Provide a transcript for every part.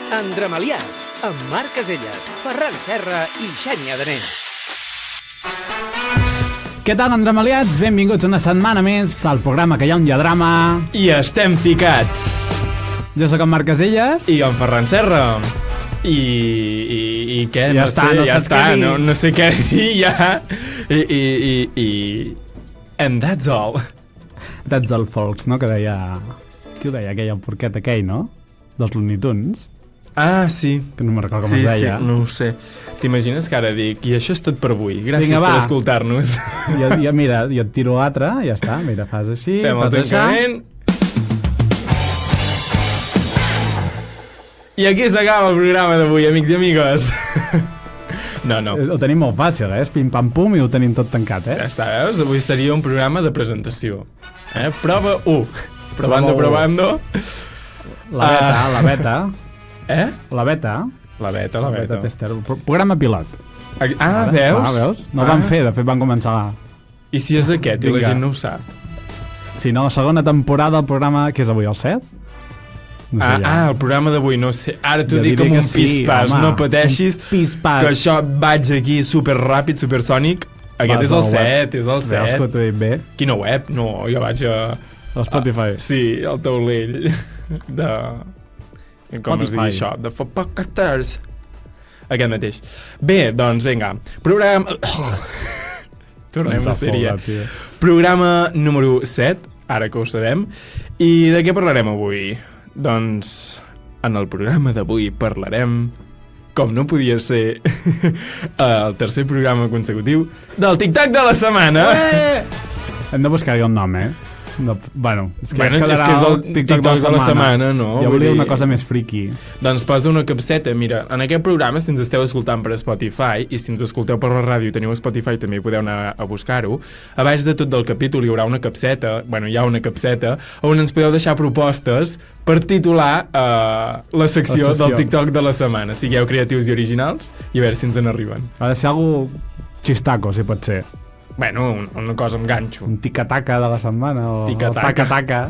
Andremaliats, amb Marc Caselles, Ferran Serra i Xènia Danés. Què tal, Andremaliats? Benvinguts una setmana més al programa que hi ha un diadrama. I estem ficats. Jo sóc en Marc Caselles. I en Ferran Serra. I què? Ja està, no saps què dir. No sé què dir, ja. And that's all. That's all, folks, no? Que deia... Qui ho deia? Aquell porquet aquell, no? Dels Looney Tunes. Ah, sí. Que no me'n recordo com es deia. Sí, no ho sé. T'imagines que ara dic, i això és tot per avui. Gràcies Vinga, per escoltar-nos. Mira, jo et tiro l'altre, ja està. Mira, fas així, fem el tancament. I aquí s'acaba el programa d'avui, amics i amigues. No. Ho tenim molt fàcil, és pim-pam-pum i ho tenim tot tancat, Ja està, veus? Avui seria un programa de presentació. Prova 1. Provando. La beta. La beta tester. Programa pilot. Veus? No ho van fer, de fet van començar. I si és aquest i la gent no ho sap? Si no, la segona temporada del programa, que és avui el 7? No sé el programa d'avui, no sé. Ara t'ho dic com un pispàs, no pateixis, que això vaig aquí superràpid, supersònic. Aquest és el 7, és el 7. Veus que t'ho he dit bé? Quina web? No, jo vaig a... Spotify. Sí, el taulell de... Com es diu això? De podcasters. Aquest mateix. Bé, doncs vinga. Programa... Tornem a sèrie. Programa número 7, ara que ho sabem. I de què parlarem avui? Doncs en el programa d'avui parlarem, com no podia ser el tercer programa consecutiu, del TikTok de la setmana. Hem de buscar-hi un nom, Bueno, és que és el TikTok de la setmana, no? Jo volia una cosa més friki. Doncs posa una capseta. Mira, en aquest programa, si ens esteu escoltant per Spotify, i si ens escolteu per la ràdio i teniu Spotify, també podeu anar a buscar-ho, a baix de tot del capítol hi haurà una capseta, hi ha una capseta, on ens podeu deixar propostes per titular la secció del TikTok de la setmana. Sigueu creatius i originals i a veure si ens en arriben. Ha de ser algo chistaco, si pot ser. Bueno, una cosa amb ganxo. Un tica-taca de la setmana o taca-taca.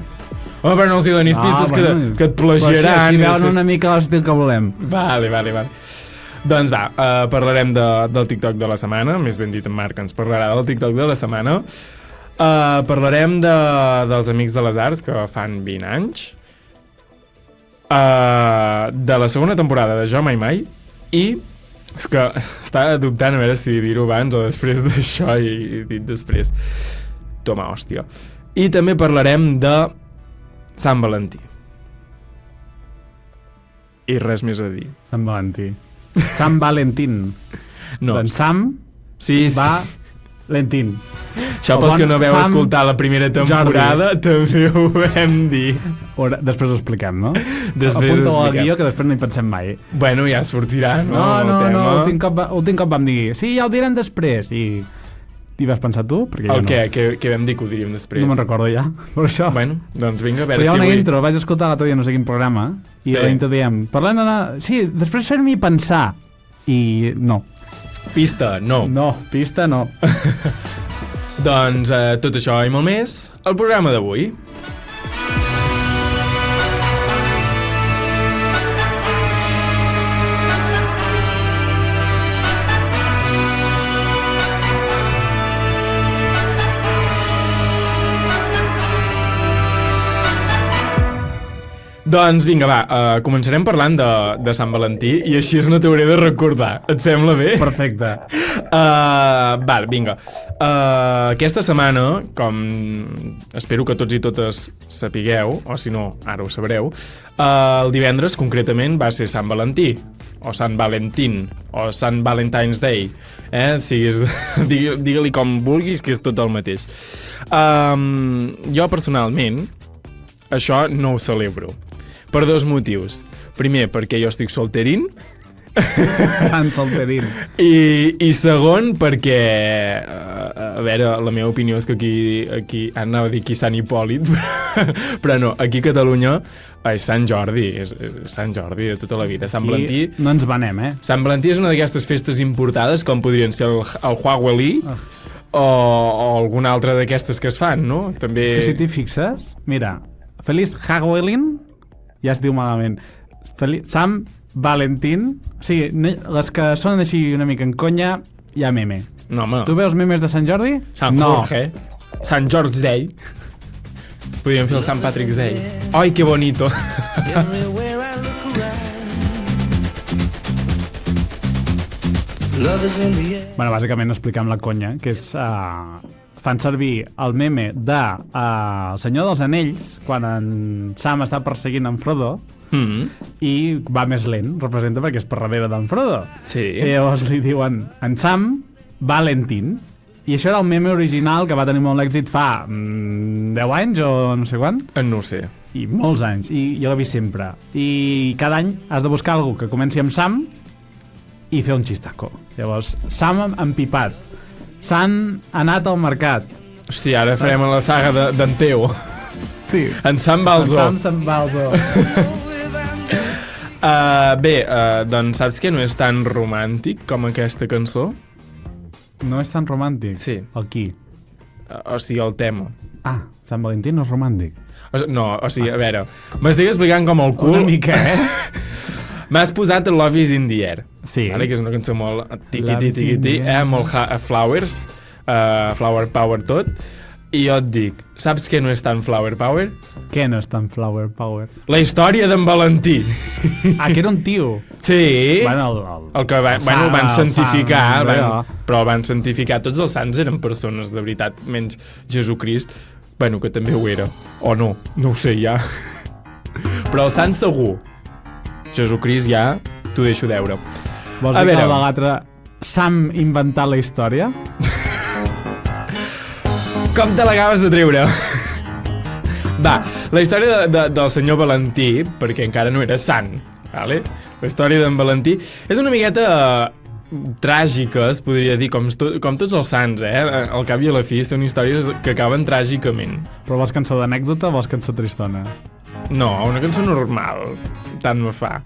Home, però no els hi donis pistes que et plagiaran. Així veuen una mica l'estil que volem. Vale. Doncs va, parlarem del TikTok de la setmana, més ben dit en Marc ens parlarà del TikTok de la setmana. Parlarem dels Amics de les Arts, que fan 20 anys. De la segona temporada de Jo Mai Mai. I... És que estava dubtant a veure si dir-ho abans o després d'això i dit després. Toma, hòstia. I també parlarem de Sant Valentí. I res més a dir. Sant Valentí. Sant Valentín. No. Doncs Sam Valentín. Això pels que no veu escoltar la primera temporada també ho vam dir. Després ho expliquem, no? Apunta al guió que després no hi pensem mai. Bueno, ja sortirà, no? No, l'últim cop vam dir sí, ja ho direm després. I vas pensar tu? Què vam dir que ho diríem després? No me'n recordo ja, per això. Bueno, doncs vinga, a veure si avui... Però hi ha una intro, vaig escoltar l'altre dia no sé quin programa i la intro diem, parlem de... Sí, després fer-m'hi pensar. I no. Pista, no. No, pista no. Doncs tot això i molt més al programa d'avui. Doncs vinga, va, començarem parlant de Sant Valentí i així no t'hauré de recordar. Et sembla bé? Perfecte. Vinga. Aquesta setmana, com espero que tots i totes sapigueu, o si no, ara ho sabreu, el divendres concretament va ser Sant Valentí, o Sant Valentín, o Sant Valentine's Day. Digue-li com vulguis, que és tot el mateix. Jo personalment això no ho celebro. Per dos motius. Primer, perquè jo estic solterín. Sant solterín. I segon, perquè... A veure, la meva opinió és que aquí anava a dir aquí Sant Hipòlit, però no, aquí a Catalunya és Sant Jordi, és Sant Jordi de tota la vida. Sant Valentí... No ens venem, Sant Valentí és una d'aquestes festes importades, com podrien ser el Huawei o alguna altra d'aquestes que es fan, no? També... És que si t'hi fixes, mira, Feliç Halloween ja es diu malament. Sant Valentín... O sigui, les que són així una mica en conya, hi ha meme. No, home. Tu veus memes de Sant Jordi? Sant Jorge. Sant George Day. Podríem fer el Sant Patrick's Day. Ai, que bonito. Bueno, bàsicament explicam la conya, que és... fan servir el meme de El Senyor dels Anells, quan en Sam està perseguint en Frodo, i va més lent, representa perquè és per darrere d'en Frodo. Sí. I llavors li diuen en Sam Valentín. I això era el meme original que va tenir molt èxit fa 10 anys o no sé quan. No ho sé. I molts anys, i jo l'he vist sempre. I cada any has de buscar algú que comenci amb Sam i fer un xistaco. Llavors, Sam empipat. S'han anat al mercat. Hòstia, ara farem la saga d'en Teo. Sí. En Sam Balzó. En Sam se'n va al zoo. Bé, doncs saps que no és tan romàntic com aquesta cançó? No és tan romàntic? Sí. El qui? O sigui, el tema. Ah, Sant Valentí no és romàntic. O sigui, a veure, m'estic explicant com el cul. Una mica, M'has posat Love is in the air. Sí. Vale, que és una cançó molt tiqui-ti, molt flowers, flower power tot. I jo et dic, saps què no és tan flower power? Què no és tan flower power? La història d'en Valentí. Ah, que era un tio. Sí. Bueno, el que el van santificar, sant, però el van santificar. Tots els sants eren persones de veritat, menys Jesucrist. Bueno, que també ho era. O no, no ho sé ja. Però el sant segur. Jesucrist ja t'ho deixo deure. Vols dir que l'altre Sam inventat la història? Com te l'acabes de treure? Va, la història del senyor Valentí, perquè encara no era sant, vale? La història d'en Valentí és una miqueta tràgica, es podria dir, com tots els sants, Al cap i a la fi són històries que acaben tràgicament. Però vols cançó d'anècdota o vols cançó tristona? No, una cançó normal, tant me fa.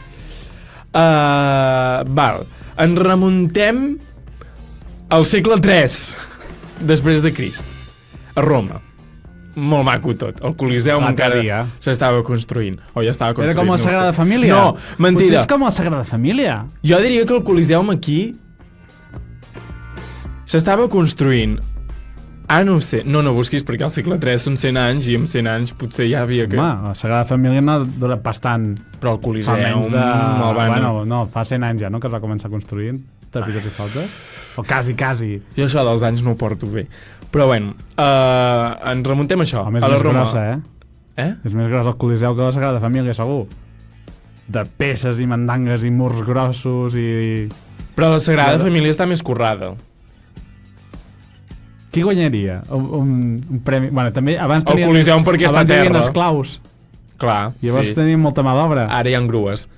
Val, ens remuntem al segle III després de Crist, a Roma. Molt maco tot. El Coliseum encara s'estava construint. O ja estava construint. Era com la Sagrada Família? No, mentida. Potser és com la Sagrada Família. Jo diria que el Coliseum aquí s'estava construint. No ho sé. No busquis, perquè al segle III són 100 anys i en 100 anys potser ja havia que... Home, la Sagrada Família no ha durat bastant. Però el Coliseum... Bueno, no, fa 100 anys ja, no?, que es va començar construint. Trepidats i faltes. O quasi. Jo això dels anys no ho porto bé. Però bueno, ens remuntem a això. A la Roma. Grossa, És més gros el Coliseu que la Sagrada Família, segur. De peces i mandangues i murs grossos i... Però la Sagrada Família està més currada. Qui guanyaria un premi? Bueno, també abans tenien... El Coliseum perquè està a terra. Abans tenien esclaus. Clar, i llavors tenien molta mà d'obra. Ara hi ha grues.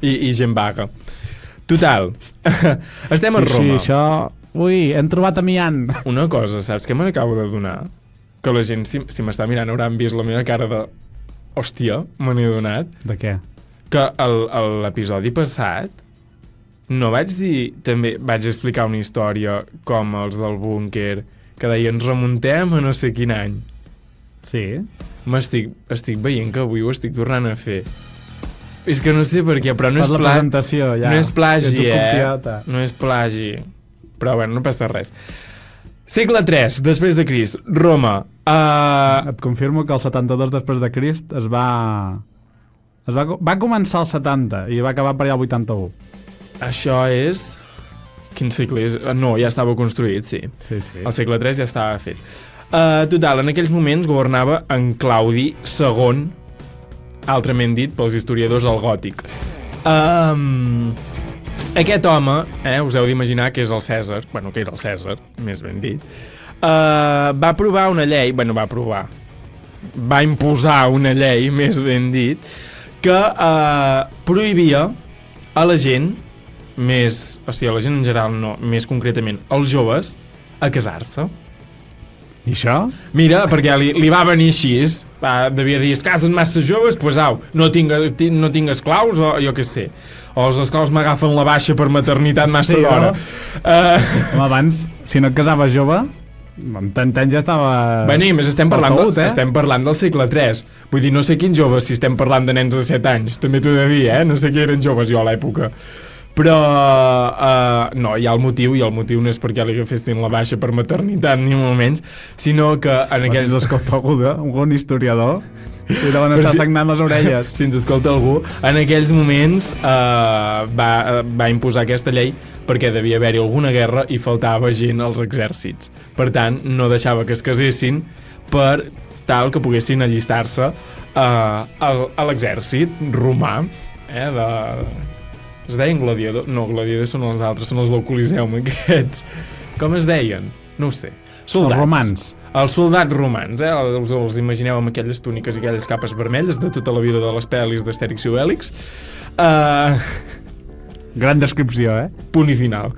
I gent vaga. Total. Estem a Roma. Sí, això... Ui, hem trobat amiant. Una cosa, saps què me n'acabo de donar? Que la gent, si m'està mirant, hauran vist la meva cara de... Hòstia, me n'he donat. De què? Que l'episodi passat no vaig dir... També vaig explicar una història com els del búnquer, que deia ens remuntem a no sé quin any. Sí. Estic veient que avui ho estic tornant a fer. És que no sé per què, però no és presentació, ja. No és plagi, No és plagi. Però bueno, no passa res. Segle III, després de Crist, Roma. Et confirmo que el 72 després de Crist va començar el 70 i va acabar per allà el 81. Això és... Quin segle és? No, ja estava construït, sí. Sí. El segle III ja estava fet. Total, en aquells moments governava en Claudi II, altrament dit pels historiadors el gòtic. Aquest home, us heu d'imaginar que és el Cèsar, bueno, que era el Cèsar, més ben dit, va aprovar una llei, va imposar una llei, més ben dit, que prohibia a la gent, o sigui, a la gent en general no, més concretament, als joves, a casar-se. I això? Mira, perquè li va venir així, devia dir, es casen massa joves, doncs au, no tinc esclaus, o jo què sé. O els esclaus m'agafen la baixa per maternitat massa d'hora. Abans, si no et casaves jove, Amb tant anys ja estava... Bé, i a més estem parlant, Taüt, estem parlant del segle III. Vull dir, no sé quins joves, si estem parlant de nens de 7 anys, també t'ho he de dir, no sé qui eren joves jo a l'època. Però, no, hi ha el motiu, i el motiu no és perquè li agafessin la baixa per maternitat, ni molt menys, sinó que en aquells... Si ens escolta algun historiador, i deuen estar sagnant les orelles. Si ens escolta algú, en aquells moments va imposar aquesta llei perquè devia haver-hi alguna guerra i faltava gent als exèrcits. Per tant, no deixava que es casessin per tal que poguessin allistar-se a l'exèrcit romà. Es deien gladiadors? No, gladiadors són els altres, són els del Coliseum, aquests. Com es deien? No ho sé. Soldats. Els romans. Els soldats romans, els imagineu amb aquelles túniques i aquelles capes vermelles de tota la vida de les pel·lis d'Astèrix i Obèlix. Gran descripció, Punt i final.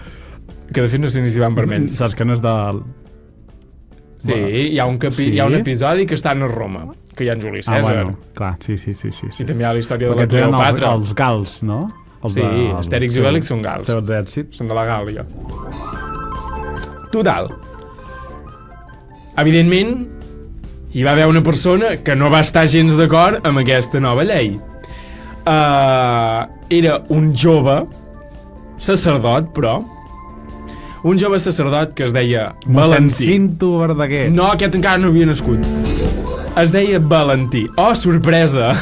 Que de fet no sé ni si van vermells. Saps que no és de... Sí, hi ha un episodi que estan a Roma, que hi ha en Juli Cèsar. Bueno, clar, sí. I també hi ha la història de la Perquè Cleopatra. Els gals, no? Sí, Astèrix i Obèlix són gals. Segons èxit. Són de la Gàl·lia. Total. Evidentment, hi va haver una persona que no va estar gens d'acord amb aquesta nova llei. Era un jove sacerdot, però un jove sacerdot que es deia Valentí. Cinto Verdaguer. No, aquest encara no havia nascut. Es deia Valentí. Oh, sorpresa!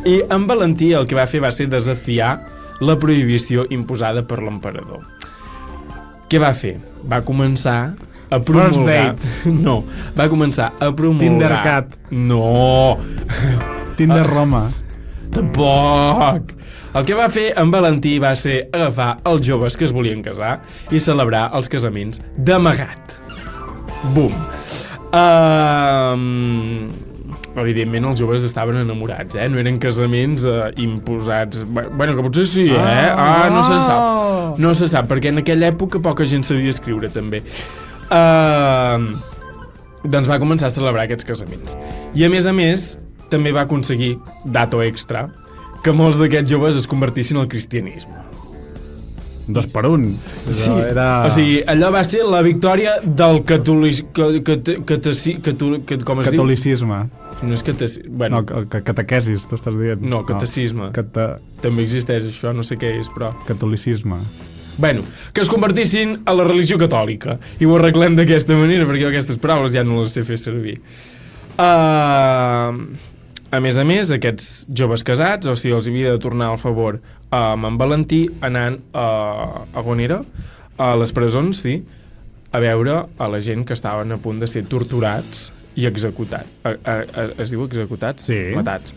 I en Valentí el que va fer va ser desafiar la prohibició imposada per l'emperador. Què va fer? Va començar a promulgar... No, va començar a promulgar... Tindercat. No! Tinder Roma. Tampoc! El que va fer en Valentí va ser agafar els joves que es volien casar i celebrar els casaments d'amagat. Bum! Evidentment els joves estaven enamorats, no eren casaments imposats. Bueno, que potser sí, no se sap. No se sap, perquè en aquella època poca gent sabia escriure, també. Doncs va començar a celebrar aquests casaments. I a més, també va aconseguir, dato extra, que molts d'aquests joves es convertissin al cristianisme. 2 per 1. Sí, o sigui, allò va ser la victòria del catolicisme. No és catecisme. Bueno, no, catequesis, tu estàs dient. No, catecisme. També existeix això, no sé què és, però... Catolicisme. Bueno, que es convertissin a la religió catòlica. I ho arreglem d'aquesta manera, perquè aquestes paraules ja no les sé fer servir. A més, aquests joves casats, o sigui, els havia de tornar al favor amb en Valentí anant a on era? A les presons, sí, a veure a la gent que estaven a punt de ser torturats i executats. Es diu executats? Sí. Matats.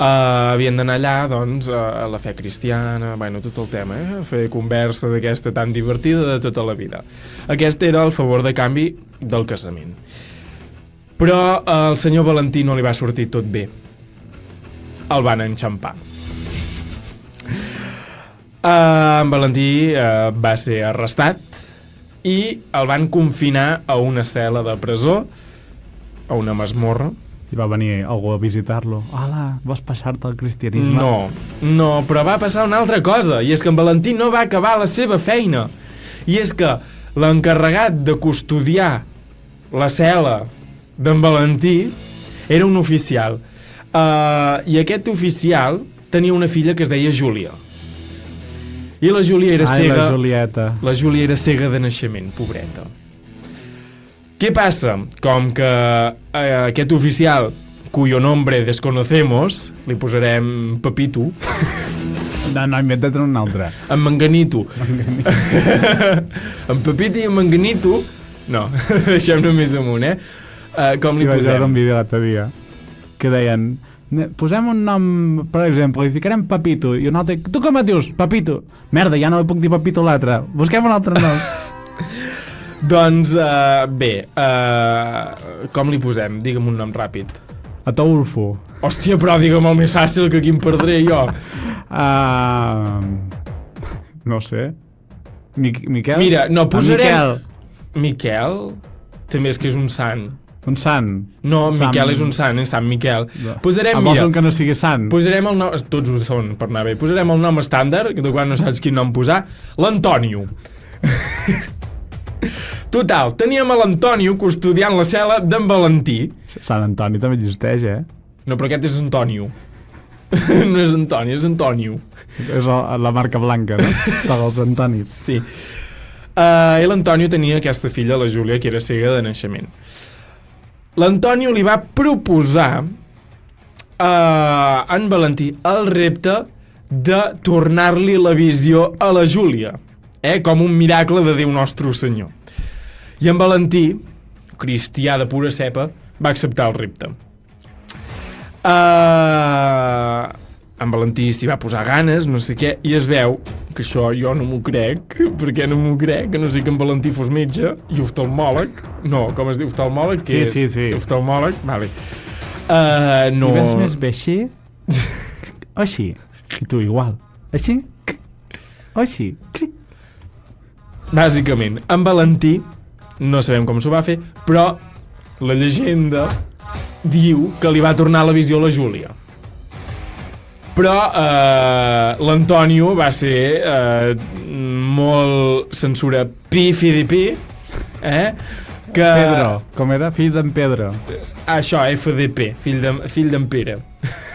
Havien d'anar allà, doncs, a la fe cristiana, bueno, tot el tema, a fer conversa d'aquesta tan divertida de tota la vida. Aquest era el favor de canvi del casament. Però al senyor Valentí no li va sortir tot bé. El van enxampar. En Valentí va ser arrestat i el van confinar a una cel·la de presó, a una masmorra. I va venir algú a visitar-lo. Hola, vas passar-te al cristianisme? No, però va passar una altra cosa, i és que en Valentí no va acabar la seva feina. I és que l'encarregat de custodiar la cel·la d'en Valentí era un oficial. I aquest oficial tenia una filla que es deia Júlia. I la Júlia era cega. La Julieta. La Júlia era cega de naixement, pobreta. Què passa? Com que aquest oficial, cuyo nombre desconocemos, li posarem Pepito. No, inventa't un altre. En Manganito. En Pepito i en Manganito. No, deixem només amunt, com li posem? Vaig un vídeo l'altre dia que deien, posem un nom, per exemple, li ficarem Pepito, i un altre, tu com et dius? Pepito. Merda, ja no li puc dir Pepito l'altre. Busquem un altre nom. Doncs, bé, com li posem? Digue'm un nom ràpid. Ataulfo. Hòstia, però digue'm el més fàcil, que aquí em perdré jo. No sé. Miquel? Mira, no, posarem... Miquel? També és que és un sant. Un sant? No, Miquel és un sant, Sant Miquel. No. Posarem, vols un que no sigui sant? Posarem el nom... Tots ho són, per anar bé. Posarem el nom estàndard, de quan no saps quin nom posar. L'Antonio. Total, teníem a l'Antonio custodiant la cel·la d'en Valentí. Sant Antoni també existeix, No, però aquest és Antonio. No és Antoni, és Antonio. És la marca blanca, no? Dels Antonis. Sí. I l'Antonio tenia aquesta filla, la Júlia, que era cega de naixement. L'Antonio li va proposar a en Valentí el repte de tornar-li la visió a la Júlia, com un miracle de Déu Nostre Senyor. I en Valentí, cristià de pura cepa, va acceptar el repte. En Valentí s'hi va posar ganes, no sé què, i es veu que això jo no m'ho crec. Per què no m'ho crec? Que no sé que en Valentí fos metge i oftalmòleg. No, com es diu oftalmòleg? Sí. Oftalmòleg, vale. No... I ves més bé així? O així? I tu igual. Així? O així? Bàsicament, en Valentí, no sabem com s'ho va fer, però la llegenda diu que li va tornar la visió a la Júlia. Però l'Antonio va ser molt censura pi, que... Pedro, com era? Fill d'en Pedro. Això, FDP, fill d'en Pere.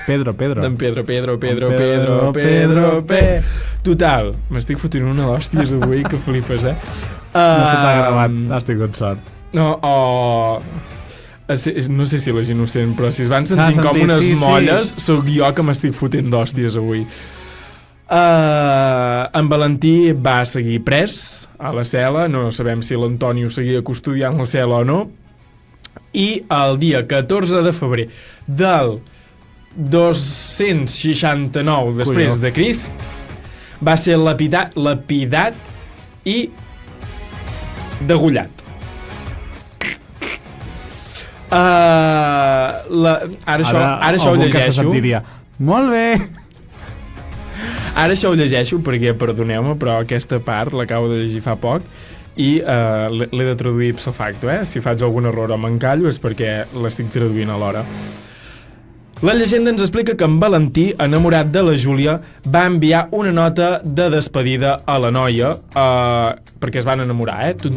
Pedro. D'en Pedro. Total, m'estic fotent una d'hòsties avui que flipes, No se t'ha gravat, has tingut sort. No, no sé si la gent ho sent, però si es van sentint com unes molles, sóc jo que m'estic fotent d'hòsties avui. En Valentí va seguir pres a la cel·la, no sabem si l'Antonio seguia custodiant la cel·la o no, i el dia 14 de febrer del 269 després de Crist va ser lapidat i degullat. Ara això ho llegeixo. Molt bé! Ara això ho llegeixo perquè, perdoneu-me, però aquesta part l'acabo de llegir fa poc i l'he de traduir ipso facto, Si faig algun error o m'encallo és perquè l'estic traduint alhora. La llegenda ens explica que en Valentí, enamorat de la Júlia, va enviar una nota de despedida a la noia perquè es van enamorar, Tun.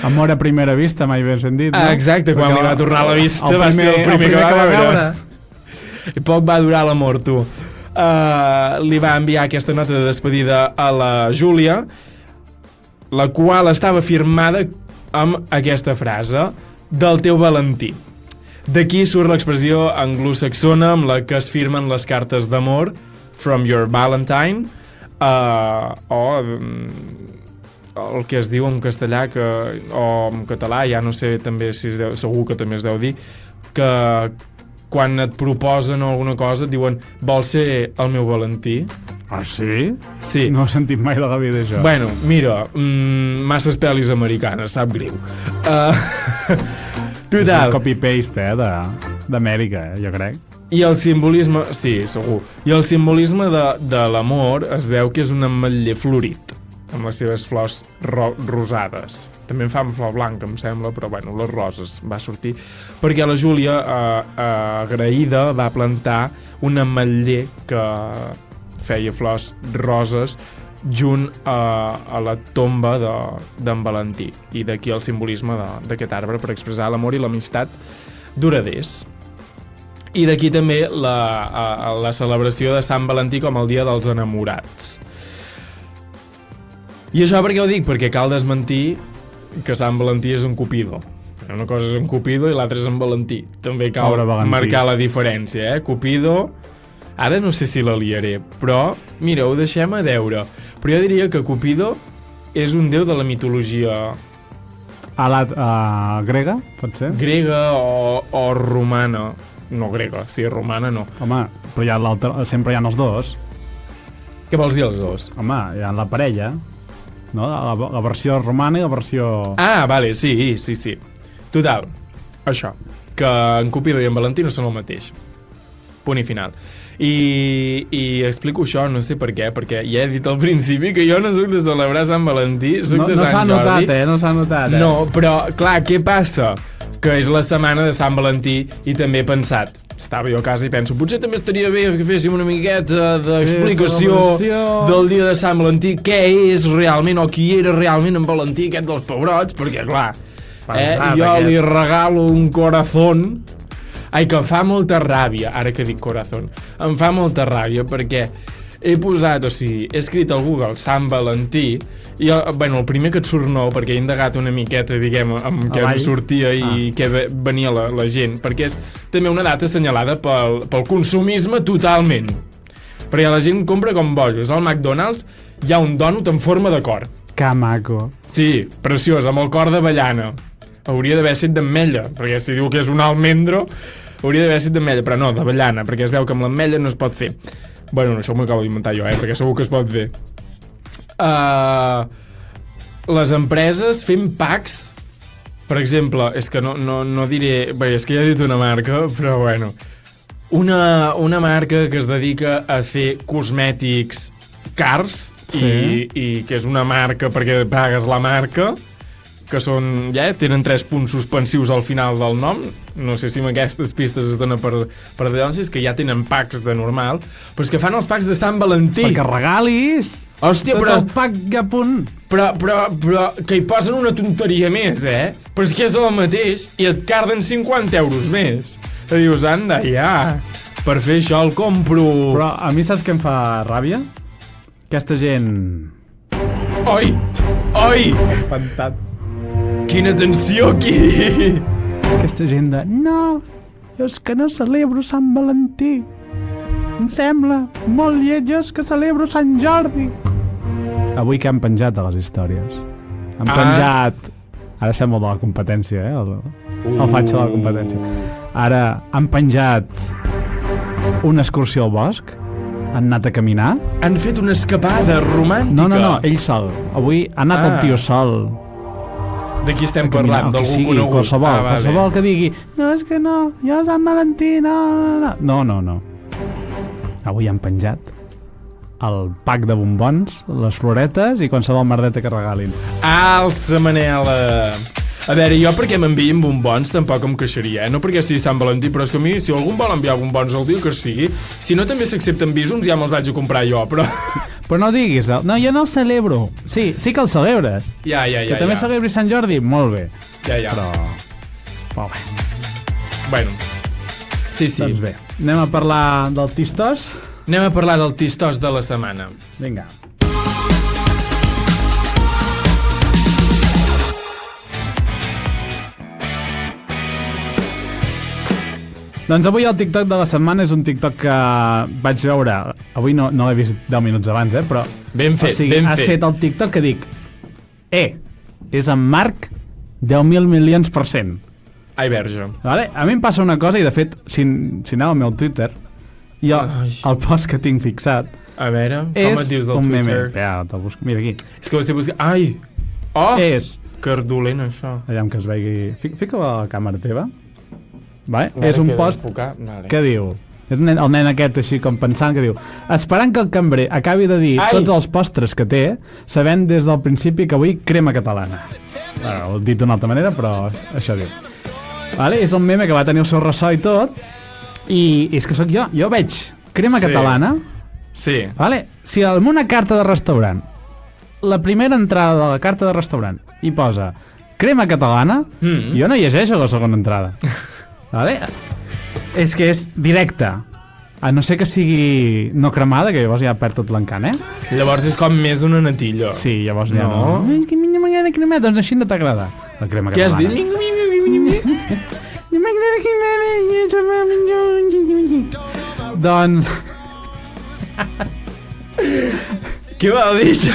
Amor a primera vista, mai ben sentit, no? Exacte, quan li va tornar la vista va ser el primer que va veure. I poc va durar l'amor, tu. Li va enviar aquesta nota de despedida a la Júlia, la qual estava firmada amb aquesta frase: del teu Valentí. D'aquí surt l'expressió anglosaxona amb la que es firmen les cartes d'amor, from your Valentine, el que es diu en castellà o en català, ja no sé també si es deu, segur que també es deu dir, que quan et proposen alguna cosa et diuen vols ser el meu Valentí? Ah, sí? Sí. No he sentit mai de la vida això. Bueno, mira, masses pel·lis americanes, sap greu. Total. Copy-paste, d'Amèrica, jo crec. I el simbolisme... Sí, segur. I el simbolisme de l'amor es veu que és un ametller florit, amb les seves flors rosades. També en fa amb flor blanca, em sembla, però bueno, les roses va sortir. Perquè la Júlia, agraïda, va plantar un ametller que feia flors roses junt a la tomba d'en Valentí. I d'aquí el simbolisme d'aquest arbre per expressar l'amor i l'amistat duraders. I d'aquí també la celebració de Sant Valentí com el dia dels enamorats. I això per què ho dic? Perquè cal desmentir que Sant Valentí és un Cupido. Una cosa és un Cupido i l'altra és en Valentí. També cal marcar la diferència, Cupido... Ara no sé si la liaré, però, mira, ho deixem a deure. Però jo diria que Cupido és un déu de la mitologia... Grega, pot ser? Grega o romana. No grega, sí, romana no. Home, però hi ha sempre hi ha els dos. Què vols dir els dos? Home, hi ha la parella, no? La versió romana i la versió... Ah, vale, sí. Total, això, que en Cupido i en Valentí no són el mateix. Punt i final. I explico això, no sé per què, perquè ja he dit al principi que jo no soc de celebrar Sant Valentí, soc de Sant Jordi. No s'ha notat, No, però, clar, què passa? Que és la setmana de Sant Valentí i també he pensat, estava jo a casa i penso, potser també estaria bé que féssim una miqueta d'explicació del dia de Sant Valentí, què és realment o qui era realment en Valentí aquest dels pebrots, perquè clar, jo li regalo un corazón. Ai, que em fa molta ràbia, ara que dic corazón, em fa molta ràbia perquè he posat, o sigui, he escrit al Google Sant Valentí i, bueno, el primer que et surt nou, perquè he indagat una miqueta, diguem, amb què em sortia i què venia la gent, perquè és també una data assenyalada pel consumisme totalment. Perquè la gent compra com bojos. Al McDonald's hi ha un dònut en forma de cor. Que maco. Sí, preciós, amb el cor d'avellana. Hauria d'haver set d'ametlla, perquè si diu que és un almendro, hauria d'haver set d'ametlla, però no, d'avellana, perquè es veu que amb l'ametlla no es pot fer. Bueno, això m'ho acabo d'inventar jo, perquè segur que es pot fer. Les empreses fent packs, per exemple, és que no diré... Bé, és que ja he dit una marca, però bueno. Una marca que es dedica a fer cosmètics cars, sí. i que és una marca perquè pagues la marca, que són, tenen 3 punts suspensius al final del nom, no sé si amb aquestes pistes es dona per denúncies, que ja tenen packs de normal, però és que fan els packs de Sant Valentí. Perquè regalis! Hòstia, tot el pack a punt. Però que hi posen una tonteria més, Però és que és el mateix i et carden 50 euros més. I dius, anda, ja, per fer això el compro. Però a mi saps què em fa ràbia? Aquesta gent... Oi! Espantat. Quina tensió aquí! Aquesta gent de... No, és que no celebro Sant Valentí. Em sembla molt lleig, és que celebro Sant Jordi. Avui que han penjat a les històries? Han penjat... Ara sembla de la competència, el faig de la competència. Ara han penjat una excursió al bosc, han anat a caminar. Han fet una escapada romàntica. No, ell sol. Avui ha anat el tio sol. De qui estem parlant? D'algú conegut? Qualsevol que digui no, és que no, jo Sant Valentí, no. Avui han penjat el pack de bombons, les floretes i qualsevol merdeta que regalin. Alça, Manela! A veure, jo perquè m'envien bombons tampoc em queixaria, no perquè sigui Sant Valentí, però és que a mi, si algú em vol enviar bombons el dia que sigui, si no també s'accepten bísums, ja me'ls vaig a comprar jo, però... Però no diguis, no, jo no el celebro. Sí que el celebres. Ja. Que també celebri Sant Jordi, molt bé. Ja. Però bé. Bueno, sí. Doncs bé, anem a parlar del tistós? Anem a parlar del tistós de la setmana. Vinga. Doncs avui el TikTok de la setmana és un TikTok que vaig veure, avui no l'he vist 10 minuts abans, però... Ben fet, ha set el TikTok que dic, és en Marc 10.000 milions %. Ai, verge. Vale? A mi em passa una cosa, i de fet, si aneu al meu Twitter, jo, el post que tinc fixat, a veure, com et dius del un Twitter? meme. Ja, te'l busco. Mira aquí. És que ho estic buscant... Ai! Oh! És... Que dolent, això. Allà que es vegi... Fica-ho a la càmera teva. Vale? És un post que diu... És el nen aquest així com pensant que diu esperant que el cambrer acabi de dir tots els postres que té, sabent des del principi que avui crema catalana. Ho he dit d'una altra manera, però això diu. Vale? És un meme que va tenir el seu ressò i tot, i és que sóc jo. Jo veig crema catalana. Sí. Vale? Si en una carta de restaurant, la primera entrada de la carta de restaurant hi posa crema catalana, jo no llegeixo la segona entrada. Vale? És que és directe. A no ser que sigui no cremada, que llavors ja perd tot l'encant, Llavors és com més una natilla. Sí, llavors ja no. És que a mi no m'agrada cremada, doncs així no t'agrada. La crema catalana. Què has dit? No m'agrada cremada. Doncs... Què va dir això?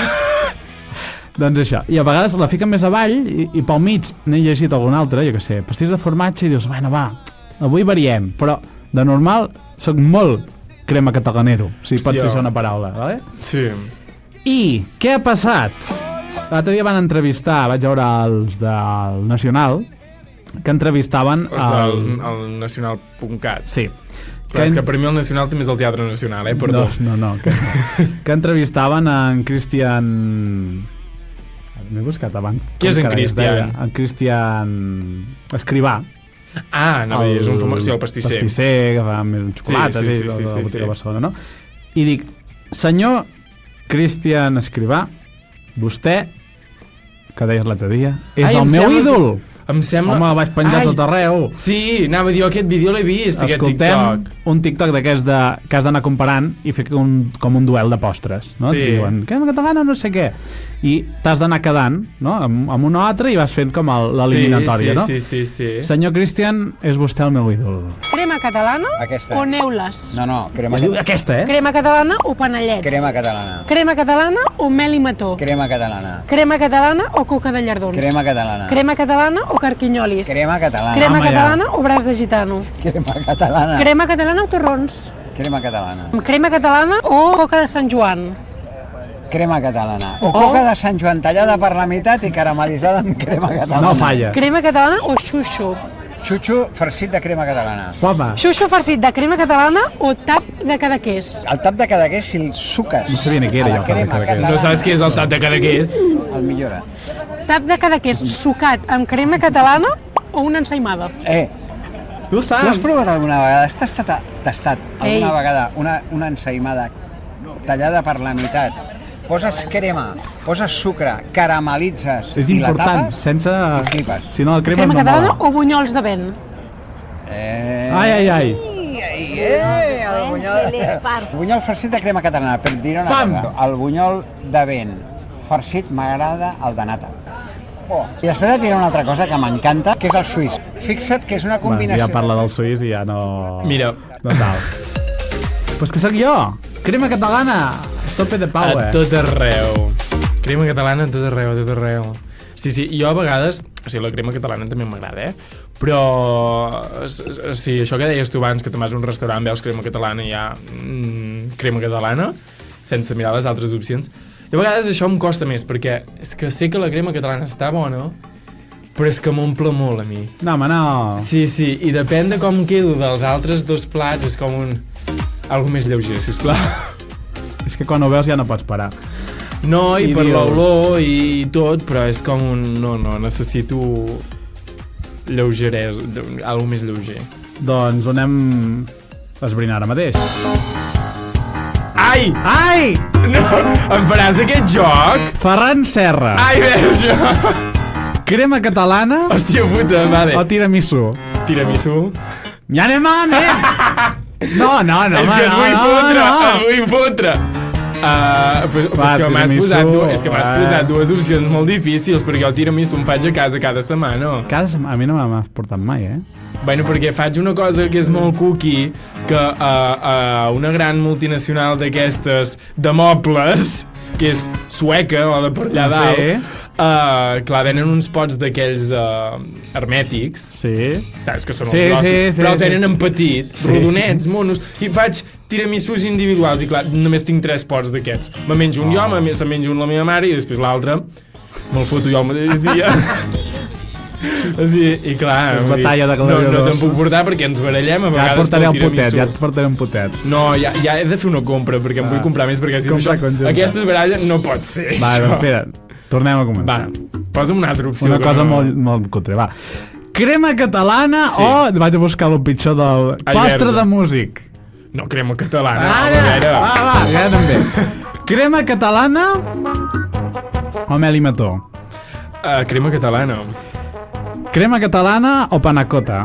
Doncs això, i a vegades la fiquen més avall i pel mig n'he llegit algun altre, jo què sé, pastís de formatge, i dius, bueno, va, avui variem, però de normal soc molt crema catalanero, si pot ser això una paraula, vale? Sí. I què ha passat? L'altre dia van entrevistar, vaig veure els del Nacional, que entrevistaven el Nacional.cat. Sí. Però és que per mi el Nacional també és el Teatre Nacional, perdó. No, que entrevistaven en Cristian... M'he buscat abans. Qui és en Cristian? En Cristian Escrivà. Anava a dir, és un famós... Sí, el pastisser. Pastisser, que fa més xocolates, Sí, de la botiga de Barcelona, no? I dic, senyor Cristian Escrivà, vostè, que deies l'altre dia, és el meu ídol! Em sembla... Home, vaig penjar tot arreu. Sí, anava a dir, aquest vídeo l'he vist, aquest TikTok. Un TikTok d'aquests que has d'anar comparant i fer com un duel de postres, no? Sí. Et diuen, crema catalana o no sé què. I t'has d'anar quedant, no? Amb una o altra i vas fent com l'eliminatòria, no? Sí. Senyor Cristian, és vostè el meu ídol. Crema catalana Aquesta. o neules? No, crema, Aquesta, Crema catalana o panellets? crema catalana. Crema catalana o mel i mató? Crema catalana. Crema catalana o coca de llardons? Crema catalana. Crema catalana o carquinyolis? Crema catalana. Crema Home, ja. catalana o braç de gitano? Crema catalana. Crema catalana o torrons? Crema catalana. Crema catalana o coca de Sant Joan? Crema catalana. O coca de Sant Joan tallada per la meitat i caramelitzada amb crema catalana. No falla. Crema catalana o xuxo? Xutxo farcit de crema catalana. Home, Xuxo farcit de crema catalana o tap de Cadaqués? El tap de Cadaqués, si el suques No sabia ni què era a la jo, el tap de crema Cadaqués. catalana, No saps què és el tap de Cadaqués? el millora. Tap de Cadaqués sucat amb crema catalana o una ensaïmada? tu Tu has saps? provat alguna vegada? Has tastat Ei. alguna vegada una ensaïmada tallada per la meitat? Poses crema, poses sucre, caramelitzes És i la important, tapes sense... i flipes. Si no, el crema Crema no catalana mola. o bunyols de vent? Ai. El bunyol farcit de crema catalana, per dir una Fam! cosa. El bunyol de vent farcit m'agrada el de nata. I després et diré una altra cosa que m'encanta, que és el suís. Fixa't que és una Bueno, combinació... ja parla del suís i ja no... Mira, No tal. Pues que sóc jo! Crema catalana! Tope de pau, a tot arreu. Crema catalana a tot arreu, a tot arreu. Sí, jo a vegades... O sigui, la crema catalana també m'agrada, Però... Sí, això que deies tu abans, que te'n vas a un restaurant, veus crema catalana i hi ha... crema catalana, sense mirar les altres opcions. I a vegades això em costa més, perquè és que sé que la crema catalana està bona, però és que m'omple molt a mi. No, home, no. Sí, i depèn de com quedo dels altres dos plats, és com un... algo més lleuger, sisplau. És que quan ho veus ja no pots parar. No, i I per dius- l'olor i tot, però és com un... No, necessito lleugerès, algo més lleuger. Doncs ho anem a esbrinar ara mateix. Ai! Ai! No! Em faràs aquest joc? Ferran Serra. Ai, veus això? Crema catalana Hòstia puta, vale. o tiramisú? Tiramisú? Ja anem malament! No, És que et vull fotre, et vull fotre. Pues Va, és que m'has tiramisú, posat dues opcions molt difícils, perquè el tiramisú em faig a casa cada setmana. A mi no m'ha portat mai, Bueno, perquè faig una cosa que és molt cookie, que una gran multinacional d'aquestes de mobles, que és sueca o de per allà dalt, Sí. clar, venen uns pots d'aquells hermètics, Sí. saps que són Sí, els grossos, sí, però els sí. venen en petit, rodonets, monos, i faig tiramisús individuals, i clar, només tinc 3 pots d'aquests. Me menjo un jo, se menjo un la meva mare, i després l'altre me'l foto jo el mateix dia. Sí, i clar, És vull dir, batalla de no gladiadors. te'n puc portar perquè ens barallem a Ja et vegades portaré pel un potet, tiramisú. ja et portaré un potet. No, ja he de fer una compra, perquè em vull comprar més, perquè si no Compra això, conjunta. aquesta baralla no pot ser, Va, això. doncs espera, tornem a començar. Va, posa'm una altra opció. Una que cosa no... molt cutre, va. Crema catalana Sí. o... Vaig a buscar el pitjor del... Ai, Postre verge. de músic. No, crema catalana. Va, ja també. Crema catalana o mel i mató? Crema catalana. Crema catalana o panacota?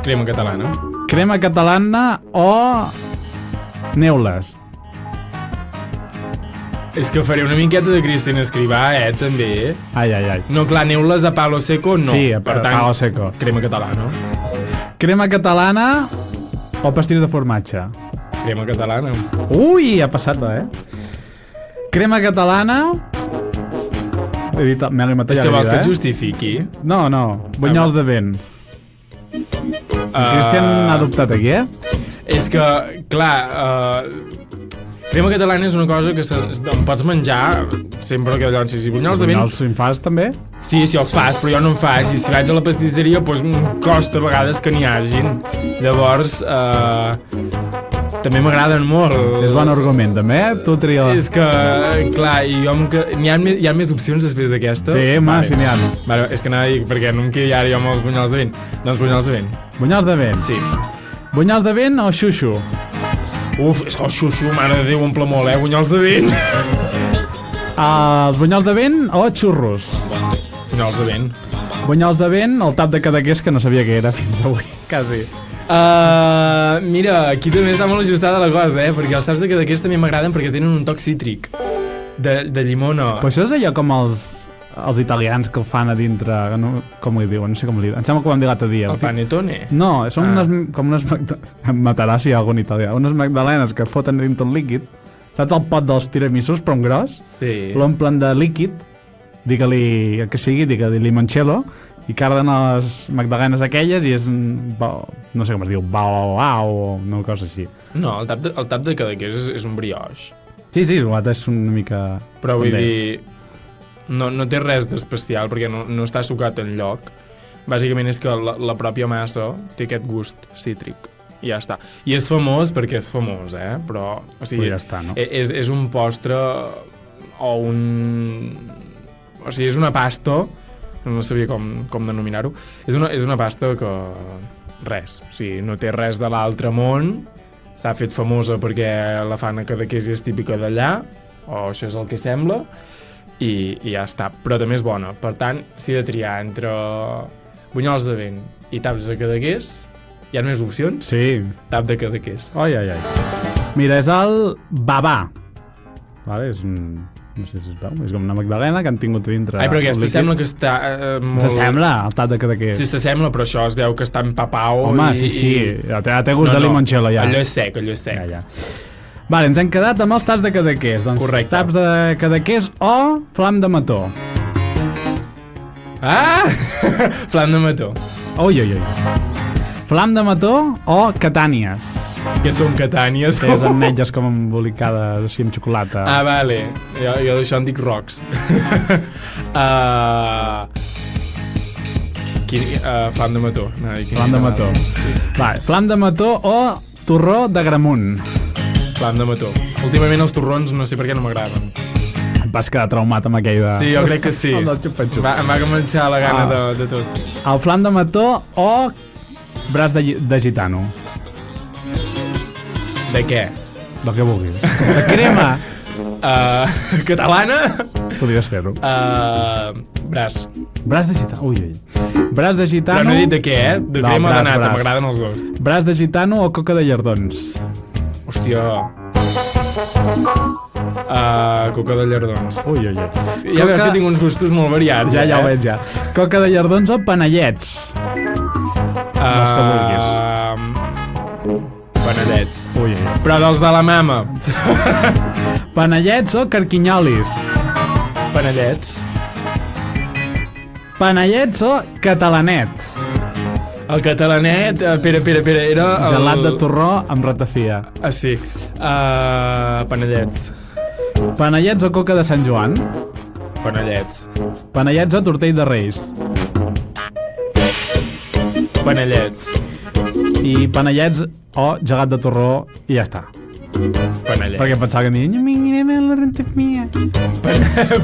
Crema catalana. Crema catalana o neules? És que faré una miqueta de Cristina Escrivà, també. Ai. No, clar, neules a palo seco, no. Sí, a per tant, palo seco. Crema catalana. Crema catalana o pastís de formatge? Crema catalana. Ui, ha passat, Crema catalana... He dit mel i mató. És ja que l'he vols dit, que et justifiqui? No, bunyols de vent. Cristian ha adoptat aquí, És que, clar, crema catalana és una cosa que em pots menjar sempre que allò, si bunyols de vent... Bunyols si en fas, també? Sí, si els fas, però jo no en faig. I si vaig a la pastisseria, doncs costa a vegades que n'hi hagin. Llavors, també m'agraden molt. És bon argument, també, tu tria. És que, clar, i jo hi ha més opcions després d'aquesta? Sí, home, sí n'hi ha. Vale, és que anava a dir, perquè no em quedi ara jo amb els bunyols de vent. Doncs bunyols de vent. Bunyols de vent? Sí. Bunyols de vent o xuxu? Uf, és que el xuxu, mare de Déu, omple molt, bunyols de vent. Els bunyols de vent o xurros? Bunyols de vent. Bunyols de vent, el tap de Cadaqués, que no sabia què era fins avui, quasi. Mira, aquí també està molt ajustada la cosa, perquè els taps de Cadaqués també m'agraden perquè tenen un toc cítric. De llimona. Però això és allò com els italians que el fan a dintre, no, com li diuen, no sé com li diuen. Em sembla que ho vam dir l'altre dia. El panettone? No, són com unes... Em matarà si hi ha algun italià. Unes magdalenes que foten dintre el líquid. Saps el pot dels tiramissus, però en gros? Sí. L'omplen de líquid, digue-li que sigui, digue-li limoncello, i carden les magdalenes aquelles i és no sé com es diu, bao o una cosa així. No, el tap de Cadaqués és un brioix. Sí, l'altre és una mica... Però vull dir, no té res d'especial perquè no està sucat enlloc. Bàsicament és que la pròpia massa té aquest gust cítric. I ja està. I és famós perquè és famós, però... O sigui, ja està, no? És un postre o un... O sigui, és una pasta, no sabia com denominar-ho, és una pasta que... Res. O sigui, no té res de l'altre món, s'ha fet famosa perquè la fan a Cadaqués i és típica d'allà, o això és el que sembla, i ja està. Però també és bona. Per tant, si he de triar entre bunyols de vent i taps de Cadaqués, hi ha més opcions? Sí. Tap de Cadaqués. Ai. Mira, és el babà. Vale, és un... No sé si es veu, és com una magdalena que han tingut dintre... Ai, però aquesta sembla que està molt... S'assembla al tap de Cadaqués. Sí, s'assembla, però això es veu que està empapau. Home, sí. Té gust de limoncello, ja. Allò és sec. Ja. Vale, ens hem quedat amb els taps de Cadaqués. Doncs correcte. Taps de Cadaqués o flam de mató. Flam de mató. Ui. Flam de mató o catànies. Que són catànies? Que és ametlles com embolicades així amb xocolata. Vale. Jo d'això en dic rocks. Flam de mató. Flam de mató. Vale, flam de mató o torró d'Agramunt. Flam de mató. Últimament els torrons no sé per què no m'agraden. Et vas quedar traumat amb aquell de... Sí, jo crec que sí. El del xupa-xup. Em va començar la gana de tot. El flam de mató o braç de gitano. De què? Del que vulguis. De crema. Catalana? Podries fer-ho. Braç. Braç de gitano. Ui. Braç de gitano... Però no he dit de què, De crema o de nata, m'agraden els dos. Braç de gitano o coca de llardons? Hòstia. Coca de llardons. Ui. Ja veus que tinc uns gustos molt variats. Ja ho veig, ja. Coca de llardons o panellets? Els que vulguis. Panellets. Ui. Però dels de la mama. Panellets o carquinyolis? Panellets. Panellets o catalanet? El catalanet, era el... Gelat de torró amb ratafia. Sí. Panellets. Panellets o coca de Sant Joan? Panellets. Panellets o tortell de Reis? Panellets. I panellets o gelat de torró i ja està. Panellets. Perquè pensava que aniria la ratafia.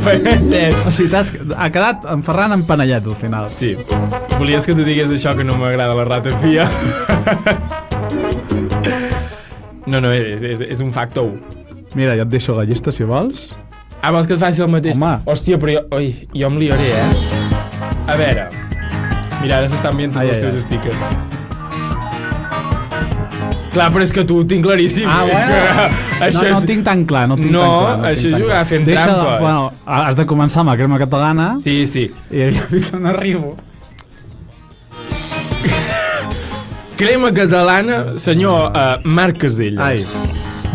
Panellets. O sigui, ha quedat en Ferran amb panellets al final. Sí. Volies que tu digués això, que no m'agrada la ratafia? No, és un factor 1. Mira, ja et deixo la llista, si vols. Vols que et faci el mateix? Home. Hòstia, però jo em liaré, A veure. Mira, ara s'estan veient tots els teus stickers. Clar, però és que tu ho tinc claríssim. És que això no tinc tan clar, no tinc tan clar. No, això és jugar fent trampes. Bueno, has de començar amb la crema catalana. Sí. I fins on arribo. Crema catalana, senyor Marc Casellas.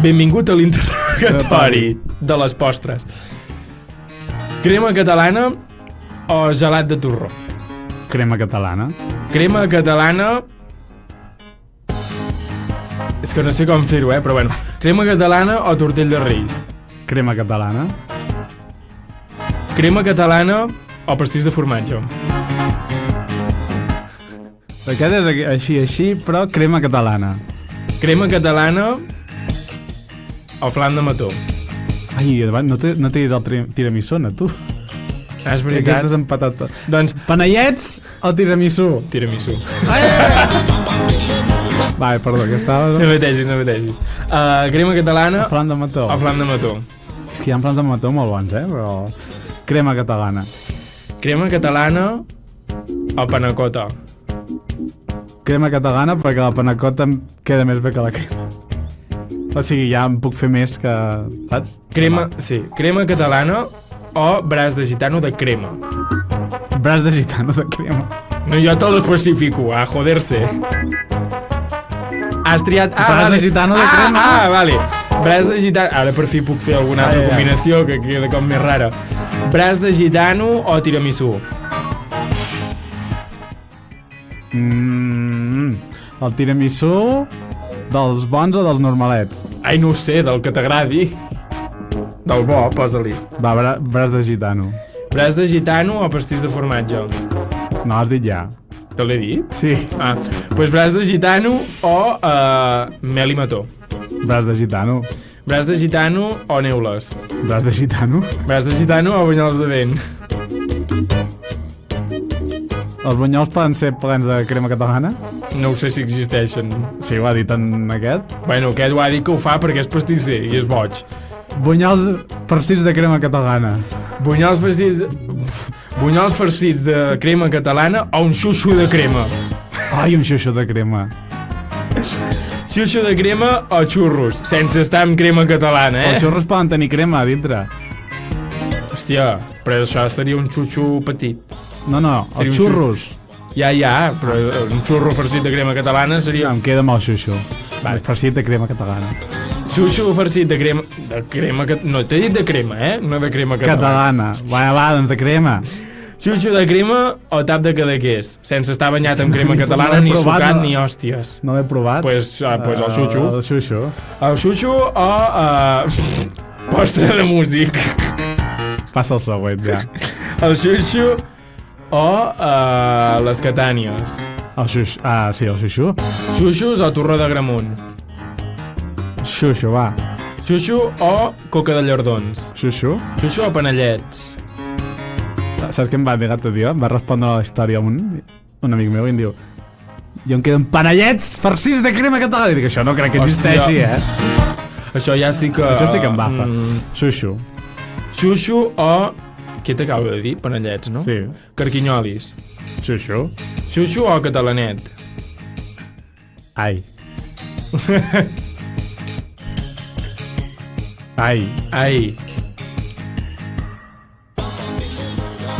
Benvingut a l'interrogatori de les postres. Crema catalana o gelat de torró? Crema catalana. Crema catalana... És que no sé com fer-ho, però bueno. Crema catalana o tortell de Reis? Crema catalana. Crema catalana o pastís de formatge? Aquest és així, però crema catalana. Crema catalana o flan de mató? Ai, no t'he dit el tiramisona, tu. Ah, és Aquest veritat. és empatat. Doncs, Panellets o tiramisú? tiramisú. Va, perdó, que estava... No pateixis. Crema catalana Flan de mató. o flan de mató? És que hi ha flans de mató molt bons, però... Crema catalana. Crema catalana o panacota? Crema catalana perquè la panacota em queda més bé que la crema. O sigui, ja em puc fer més que... Saps? Crema catalana o braç de gitano de crema? Braç de gitano de crema. No, jo te l'especifico, a joder-se. Has triat... Braç de gitano de crema. Vale. Braç de gitano... Ara per fi puc fer alguna altra combinació que queda com més rara. Braç de gitano o tiramisú? El tiramisú dels bons o dels normalets? Ai, no ho sé, del que t'agradi. Del bo, posa-li. Va, braç de gitano. Braç de gitano o pastís de formatge? No, has dit ja. Te l'he dit? Sí, Doncs braç de gitano o mel i mató? braç de gitano. Braç de gitano o neules? Braç de gitano? Braç de gitano o bunyols de vent? Els bunyols poden ser plens de crema catalana? No ho sé si existeixen. Sí, ho ha dit en aquest. Bueno, aquest ho ha dit que ho fa perquè és pastisser i és boig. Bunyols farcits de crema catalana. Bunyols farcits de crema catalana o un xuxo de crema? Ai, un xuxo de crema. Xuxo de crema o xurros, sense estar amb crema catalana, Els xurros poden tenir crema a dintre. Hòstia, però això seria un xuxo petit. No, Seria els un xurros. Ja, però un xurro farcit de crema catalana seria... Em queda amb el xuxo. Vale. Farcit de crema catalana. Xuxo farcit de crema... No, t'he dit de crema, no de crema catalana. Catalana. Va, doncs de crema. Xuxo de crema o tap de cadaqués, sense estar banyat amb crema catalana, No l'he ni provat, sucat, no. ni hòsties. No l'he provat. Pues el xuxo. El xuxo. El xuxo o... postre de músic. Passa el següent, ja. El xuxo o les catànies. El xuxo. Ah, sí, el xuxo. Xuxos o torró de gramunt. Xuxo, va. Xuxo o coca de llardons. Xuxo. Xuxo o panellets. Saps què em va dir l'altre dia? Em va respondre a la història un amic meu i em diu: jo em queden panellets farcits de crema catalana. I dic, això no crec que existeixi, Això ja sí que... Això sí que em bafa. Xuxo. Xuxo o... Què t'acabo de dir? Panellets, no? Sí. Carquinyolis. Xuxo. Xuxo o catalanet? Ai. Ai. Ai.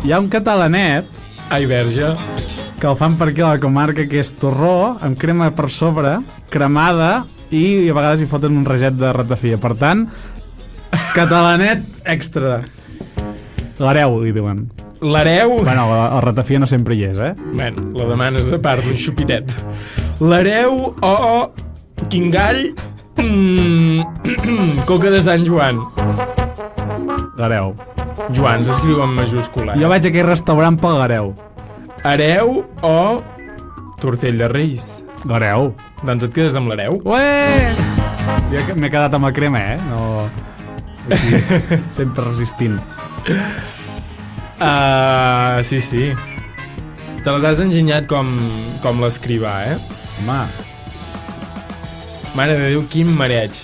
Hi ha un catalanet Ai, verge. que el fan per aquí a la comarca, que és torró amb crema per sobre, cremada, i a vegades hi foten un raget de ratafia. Per tant, catalanet extra. L'hereu, li diuen. L'hereu... Bueno, el ratafia no sempre hi és, Bueno, la demanes a part d'un xupitet. L'hereu o quingall... Coca de Sant Joan. L'hereu. Joan s'escriu en majúscula. Jo vaig a aquell restaurant pel l'hereu. Hereu o tortell de reis. L'hereu. Doncs et quedes amb l'hereu. Ué! Jo m'he quedat amb la crema, No... Aquí, sempre resistint. Sí. Te les has enginyat com l'escrivà, Home, Mare de Déu, quin mareig.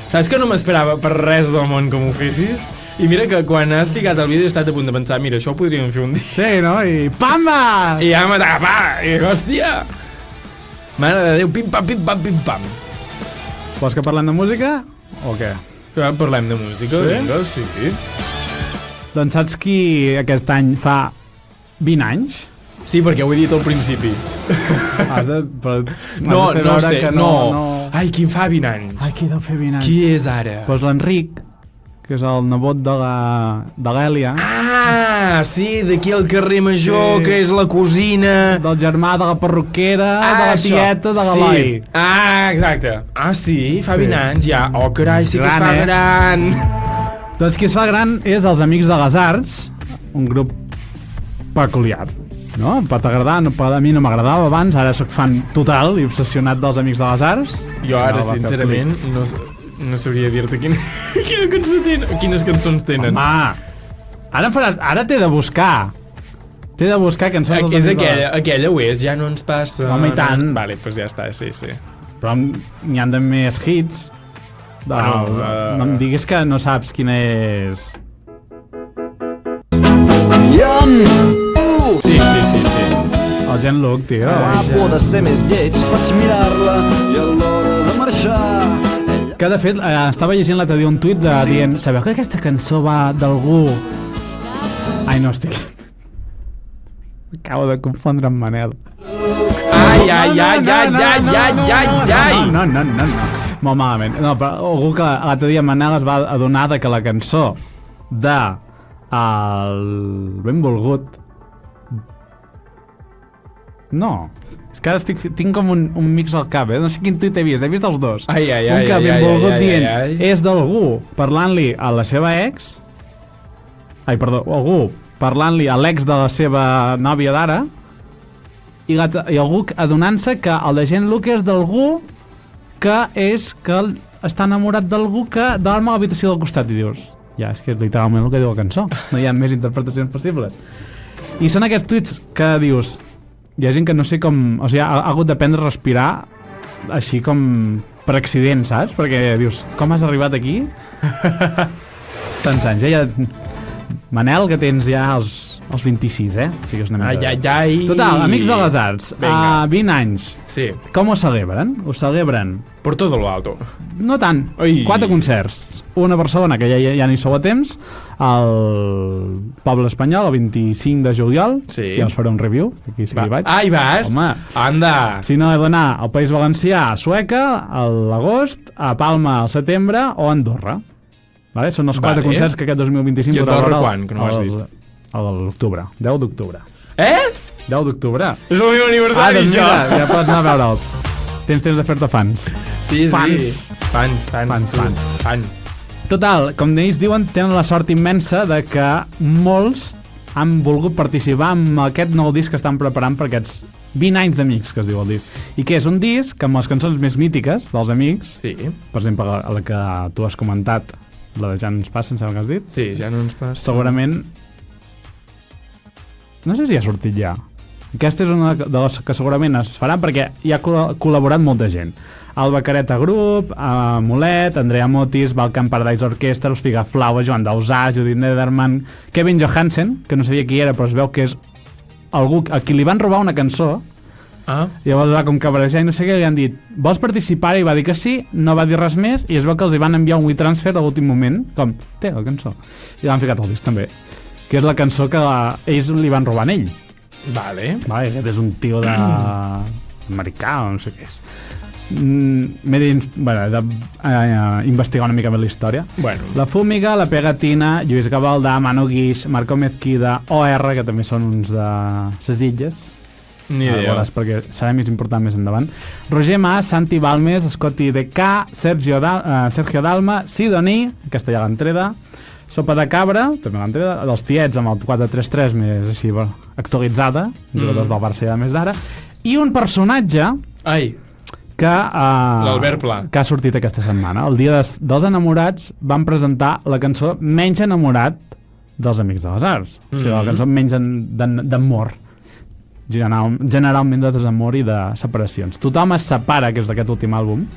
Saps que no m'esperava per res del món que m'ho fessis? I mira que quan has ficat el vídeo he estat a punt de pensar, mira, això ho podríem fer un dia. sí, no? I pamba! I ja m'atapa! I hòstia! Mare de Déu, pim-pam, pim-pam, pim-pam. Vols que parlem de música? O què? Parlem de música, Sí? vinga, sí. Doncs saps qui aquest any fa 20 anys? Sí, perquè ho he dit al principi. Has de, però, No, has de fer no veure sé, que no. Ai, qui fa 20 anys? Ai, qui deu fer 20 anys? Qui és ara? Doncs l'Enric, que és el nebot de l'Èlia, Ah, sí, d'aquí al carrer Major, Sí. que és la cosina... del germà de la perruquera, de la això. tieta, de l'Eloi. Sí. Ah, exacte. Ah, sí, fa 20 anys ja. Oh, carai, sí que es Gran, fa gran. Doncs qui es fa gran és els Amics de les Arts, un grup peculiar. No? Em pot agradar, a mi no m'agradava abans, ara sóc fan total i obsessionat dels Amics de les Arts. Jo ara, No, va fer sincerament, no... No sabria dir-te quina cançó tenen. Quines cançons tenen. Home, ara t'he de buscar. T'he de buscar cançons dels És Amics. aquella ho és, ja no ens passa. Home, i tant. Vale, doncs ja està, sí. Però n'hi han de més hits. No em diguis que no saps quina és. Sí. El Jean-Luc, tio. Guapo de ser més lleig, vaig mirar-la i a l'hora de marxar Que de fet estava llegint l'altre dia un tuit dient: sabeu que aquesta cançó va d'algú... Ai, no, estic... Acabo de confondre amb Manel. Ai. No. Molt malament. No, però algú que l'altre dia Manel es va adonar que la cançó de el Benvolgut... No, és que ara tinc com un mix al cap, no sé quin tuit he vist els dos. Ai. Un que Benvolgut dient és d'algú parlant-li a la seva ex... Ai, perdó, algú parlant-li a l'ex de la seva nòvia d'ara i algú adonant-se que el de Jean-Luc és d'algú que està enamorat d'algú que dorm a l'habitació del costat i dius, ja, és que és literalment el que diu la cançó, no hi ha més interpretacions possibles. I són aquests tuits que dius, hi ha gent que no sé com, o sigui, ha hagut d'aprendre a respirar així com per accident, saps? Perquè dius, com has arribat aquí? Tants anys, ja... Manel, que tens ja els 26, Sigues una mica... Ai. Total, Amics de les Arts, 20 anys. Sí. Com ho celebren? Ho celebren... Por todo lo alto. No tant. 4 concerts. Una per Barcelona, que ja n'hi sou a temps, al Poble Espanyol, el 25 de juliol, ja us faré un review, aquí sí que hi vaig. Ah, hi vas? Home, anda! Si no, he d'anar al País Valencià, a Sueca, a l'agost, a Palma al setembre o a Andorra. Vale? Són els 4 concerts que aquest 2025... I Andorra quan, que no ho has dit? A l'octubre, 10 d'octubre. 10 d'octubre. És el meu aniversari, això! Mira, ja pots anar a veure'l. Tens temps de fer-te fans. Sí. Fans. Fans. Total, com ells diuen, tenen la sort immensa de que molts han volgut participar en aquest nou disc que estan preparant per aquests 20 anys d'Amics, que es diu el disc. I que és un disc amb les cançons més mítiques dels Amics. Sí. Per exemple, la que tu has comentat, la de Ja no ens passa, em sembla que has dit. Sí, Ja no ens passa. Segurament... No sé si ha sortit ja. Aquesta és una de les que segurament es faran perquè hi ha col·laborat molta gent. Alba Careta Group, Molet, Andrea Motis, Balkan Paradise Orchestra, Els Figaflaua, Joan Dausà, Judith Nederman, Kevin Johansen, que no sabia qui era, però es veu que és algú a qui li van robar una cançó. Llavors va com cabrejar i no sé què, li han dit, vols participar? I va dir que sí, no va dir res més i es veu que els hi van enviar un WeTransfer a l'últim moment, com, té la cançó, i l'han ficat al disc també, que és la cançó que ells li van robar a ell. Vale, aquest és un tio americà o no sé què és. M'he d'investigar una mica més la història. La Fúmiga, La Pegatina, Lluís Gavaldà, Manu Guix, Marco Mezquida, OR, que també són uns de ses Illes. Ni idea. Perquè serà més important més endavant. Roger Mas, Santi Balmes, Scotty DK, Sergio Dalma, Sidoní, aquesta ja l'entreda, Sopa de Cabra, també l'entreda, dels Tiets amb el 4-3-3 més així actualitzada, jugadors del Barça i de més d'ara, i un personatge que l'Albert Pla, que ha sortit aquesta setmana. El dia dels enamorats van presentar la cançó menys enamorat dels Amics de les Arts. O sigui, la cançó menys d'amor. Generalment de desamor i de separacions. Tothom es separa, que és d'aquest últim àlbum.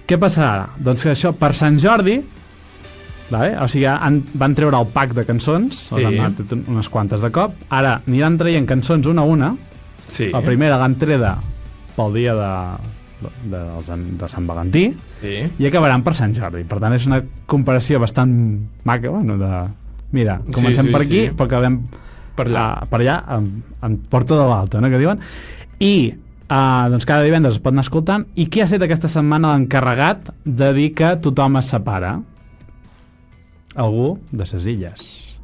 Què passarà? Doncs que això, per Sant Jordi, o sigui, van treure el pack de cançons, els han anat unes quantes de cop, ara aniran traient cançons una a una. La primera l'han treda pel dia de Sant Valentí i acabaran per Sant Jordi. Per tant, és una comparació bastant maca, mira, comencem per aquí, però acabem per allà en Porto de l'Alto, no, que diuen. I doncs cada divendres es pot anar escoltant. I qui ha estat aquesta setmana l'encarregat de dir que tothom es separa? Algú de ses Illes.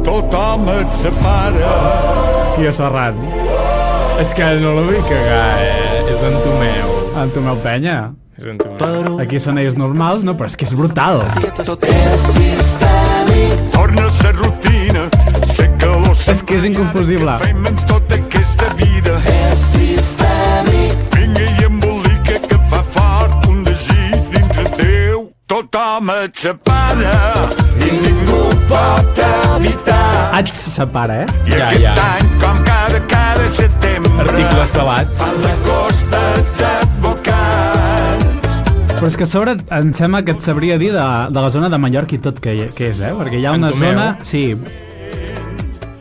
Tothom et separa. Qui és Serrat? És que no la vull cagar, és en Tomeu. En Tomeu Penya? És en Tomeu. Aquí són ells normals, no, però és que és brutal. Torna a ser rutina, sé que lo És que és inconfusible. Fem en tota aquesta vida. És sistèmic. Vinga i embolica que fa fort un desig dintre teu. Tothom et separa i ningú pot evitar. Et separa, I aquest any, com cada setembre, Article salat. fan la costa els advocats. Però és que a sobre em sembla que et sabria dir de la zona de Mallorca i tot que és, Perquè hi ha una Entomeu. zona... Sí.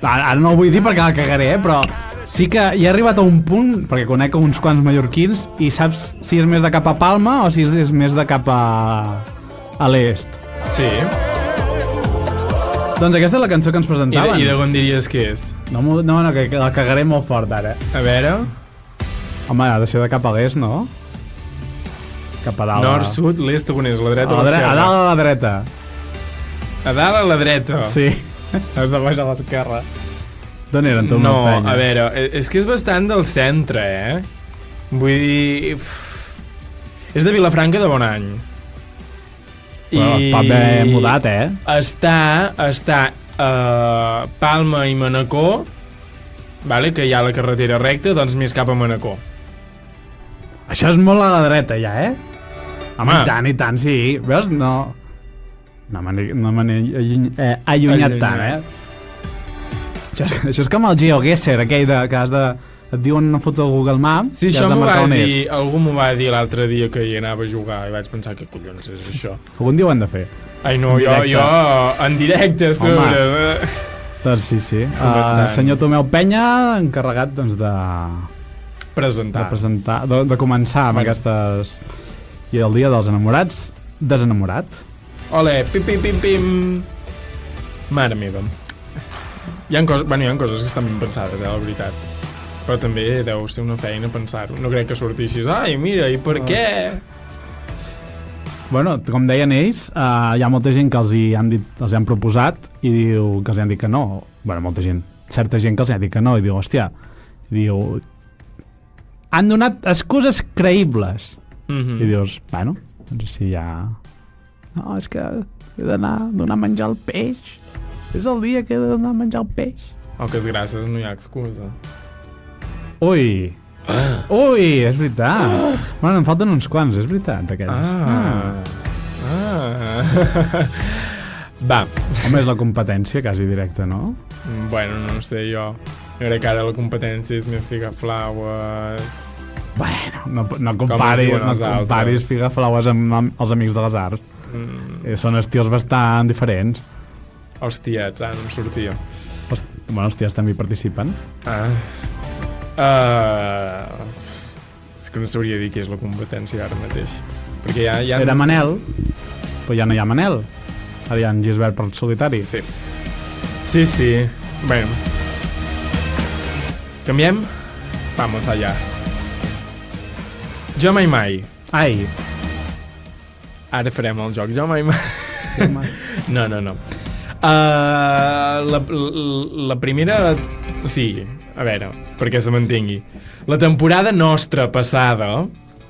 Ara no ho vull dir perquè la cagaré, però sí que hi he arribat a un punt, perquè conec uns quants mallorquins, i saps si és més de cap a Palma o si és més de cap a l'est. Sí. Doncs aquesta és la cançó que ens presentaven. I de on diries que és? No, que la cagaré molt fort ara. A veure... Home, ha de ser de cap a l'est, no? Cap a dalt. Nord, sud, l'est, on és? La dreta o a l'esquerra? dalt a la dreta. A dalt a la dreta? Sí. És a baix a l'esquerra. D'on eren, tu? No, a veure, és que és bastant del centre, Vull dir... És de Vilafranca de Bonany. Pot haver mudat, Està a Palma i Manacor, vale, que hi ha la carretera recta, doncs més cap a Manacor. Això és molt a la dreta, ja, Home. I tant, sí. Veus? No me n'he allunyat tant, Això és com el GeoGuessr, aquell que has de... Et diuen una foto de Google Maps Sí, i has això de m'ho marcar va on dir, és. algú m'ho va dir l'altre dia que hi anava a jugar i vaig pensar que collons és això. Algun dia ho hem de fer. Ai no, En directe. jo en directe a sobre. Doncs sí. Comentant. Senyor Tomeu Penya, encarregat doncs, de Presentar. presentar, de començar amb aquestes... I el dia dels enamorats, desenamorat. Ole, pim, pim, pim, pim. Mare meva. Hi ha coses que estan ben pensades, la veritat. Però també deu ser una feina pensar-ho. No crec que surti així. Ai, mira, i per què? Bueno, com deien ells, hi ha molta gent que els hi han proposat i diu que els hi han dit que no. Bueno, molta gent. Certa gent que els hi ha dit que no i diu, hòstia, han donat excuses creïbles. I dius, bueno, doncs si ja... No, és que he d'anar a donar menjar al peix. És el dia que he de donar menjar al peix. Poques gràcies, no hi ha excusa. Ui! Ui, és veritat. Bueno, em falten uns quants, és veritat, d'aquells. Va. Home, és la competència quasi directa, no? Bueno, no sé, jo crec que ara la competència és més ficar flaues... Bueno, no comparis Figaflaues amb els amics de les arts. Són estils bastant diferents. Els tiets, no em sortia. Bueno, els tiets també hi participen. És que no sabria dir què és la competència ara mateix. Perquè ja... Era Manel, però ja no hi ha Manel. Ara hi ha en Gisbert per solitari. Sí. Sí. Bueno. Canviem? Vamos allá. Jo mai mai. Ai. Ara farem el joc. Jo mai mai. No. La primera... O sigui, a veure, perquè se m'entengui. La temporada nostra passada,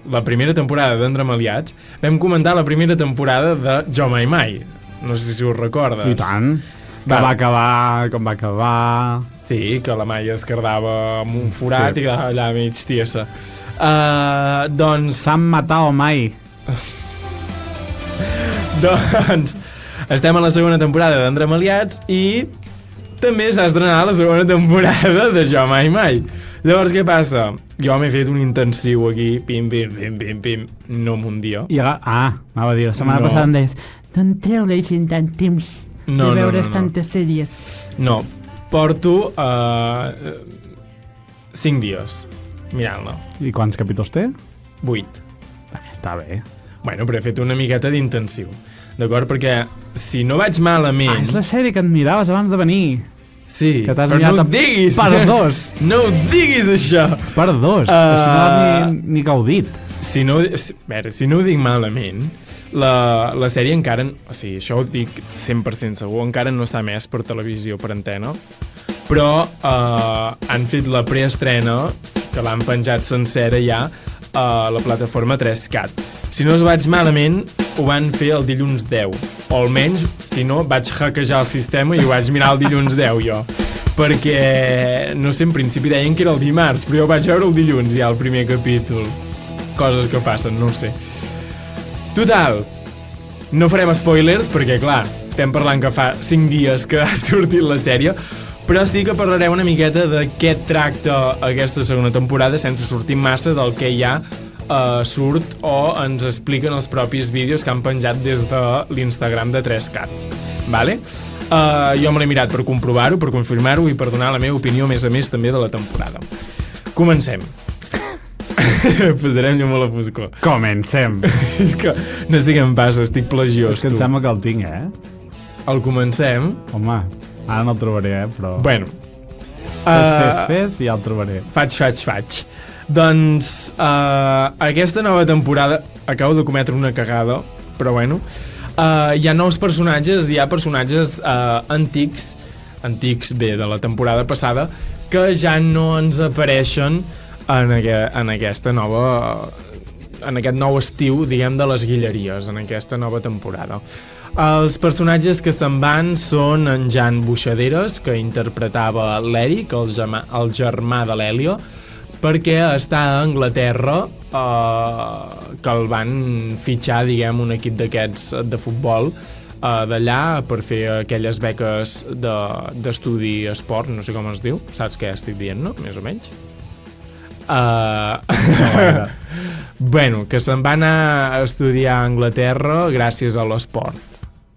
la primera temporada d'Endramaliats, vam comentar la primera temporada de Jo mai mai. No sé si us recordes. I tant. Que va acabar com va acabar. Sí, que la Maia es cardava amb un forat i quedava allà mig tiesa. Doncs... S'han matat o mai. Doncs estem a la segona temporada d'Endramaliats i també s'ha estrenat la segona temporada de Jo mai mai. Llavors, què passa? Jo m'he fet un intensiu aquí, pim, no amb un dia. Anava a dir, la setmana passada em deies, d'on treu-li tant temps de veure's tantes sèries? No, porto 5 dies mirant-la. I quants capítols té? 8. Està bé. Bueno, però he fet una miqueta d'intensiu, d'acord? Perquè si no vaig malament... És la sèrie que et miraves abans de venir. Sí, que t'has però mirat no ho diguis! Per 2! No ho diguis, això! Per 2! Així no l'has ni gaudit. Si no ho dic malament, la sèrie encara... O sigui, això ho dic 100% segur, encara no s'ha emès per televisió, per antena, però han fet la preestrena, que l'han penjat sencera ja, a la plataforma 3CAT. Si no us vaig malament, ho van fer el dilluns 10. O almenys, si no, vaig hackejar el sistema i ho vaig mirar el dilluns 10, jo. perquè, no sé, en principi deien que era el dimarts, però jo vaig veure el dilluns ja el primer capítol. Coses que passen, no ho sé. Total, no farem spoilers perquè, clar, estem parlant que fa 5 dies que ha sortit la sèrie, però sí que parlarem una miqueta de què tracta aquesta segona temporada sense sortir massa del que ja surt o ens expliquen els propis vídeos que han penjat des de l'Instagram de 3Cat. Vale? Jo me l'he mirat per comprovar-ho, per confirmar-ho i per donar la meva opinió a més també de la temporada. Comencem. Posarem llum a la foscor. Comencem. És que no sé què em passa, estic plagiós, És que em sembla que el tinc, El comencem. Home, ara no el trobaré, però... Bueno. Fes, i ja el trobaré. Faig. Doncs aquesta nova temporada acabo de cometre una cagada, però bueno, hi ha nous personatges, hi ha personatges antics bé, de la temporada passada, que ja no ens apareixen en aquest nou estiu, diguem, de les guilleries, en aquesta nova temporada. Els personatges que se'n van són en Jan Buixaderes, que interpretava l'Eric, el germà de l'Helio, perquè està a Anglaterra, que el van fitxar, diguem, un equip d'aquests de futbol d'allà per fer aquelles beques d'estudi esport, no sé com es diu, saps què estic dient, no? Més o menys. Bueno, que se'n va anar a estudiar a Anglaterra gràcies a l'esport,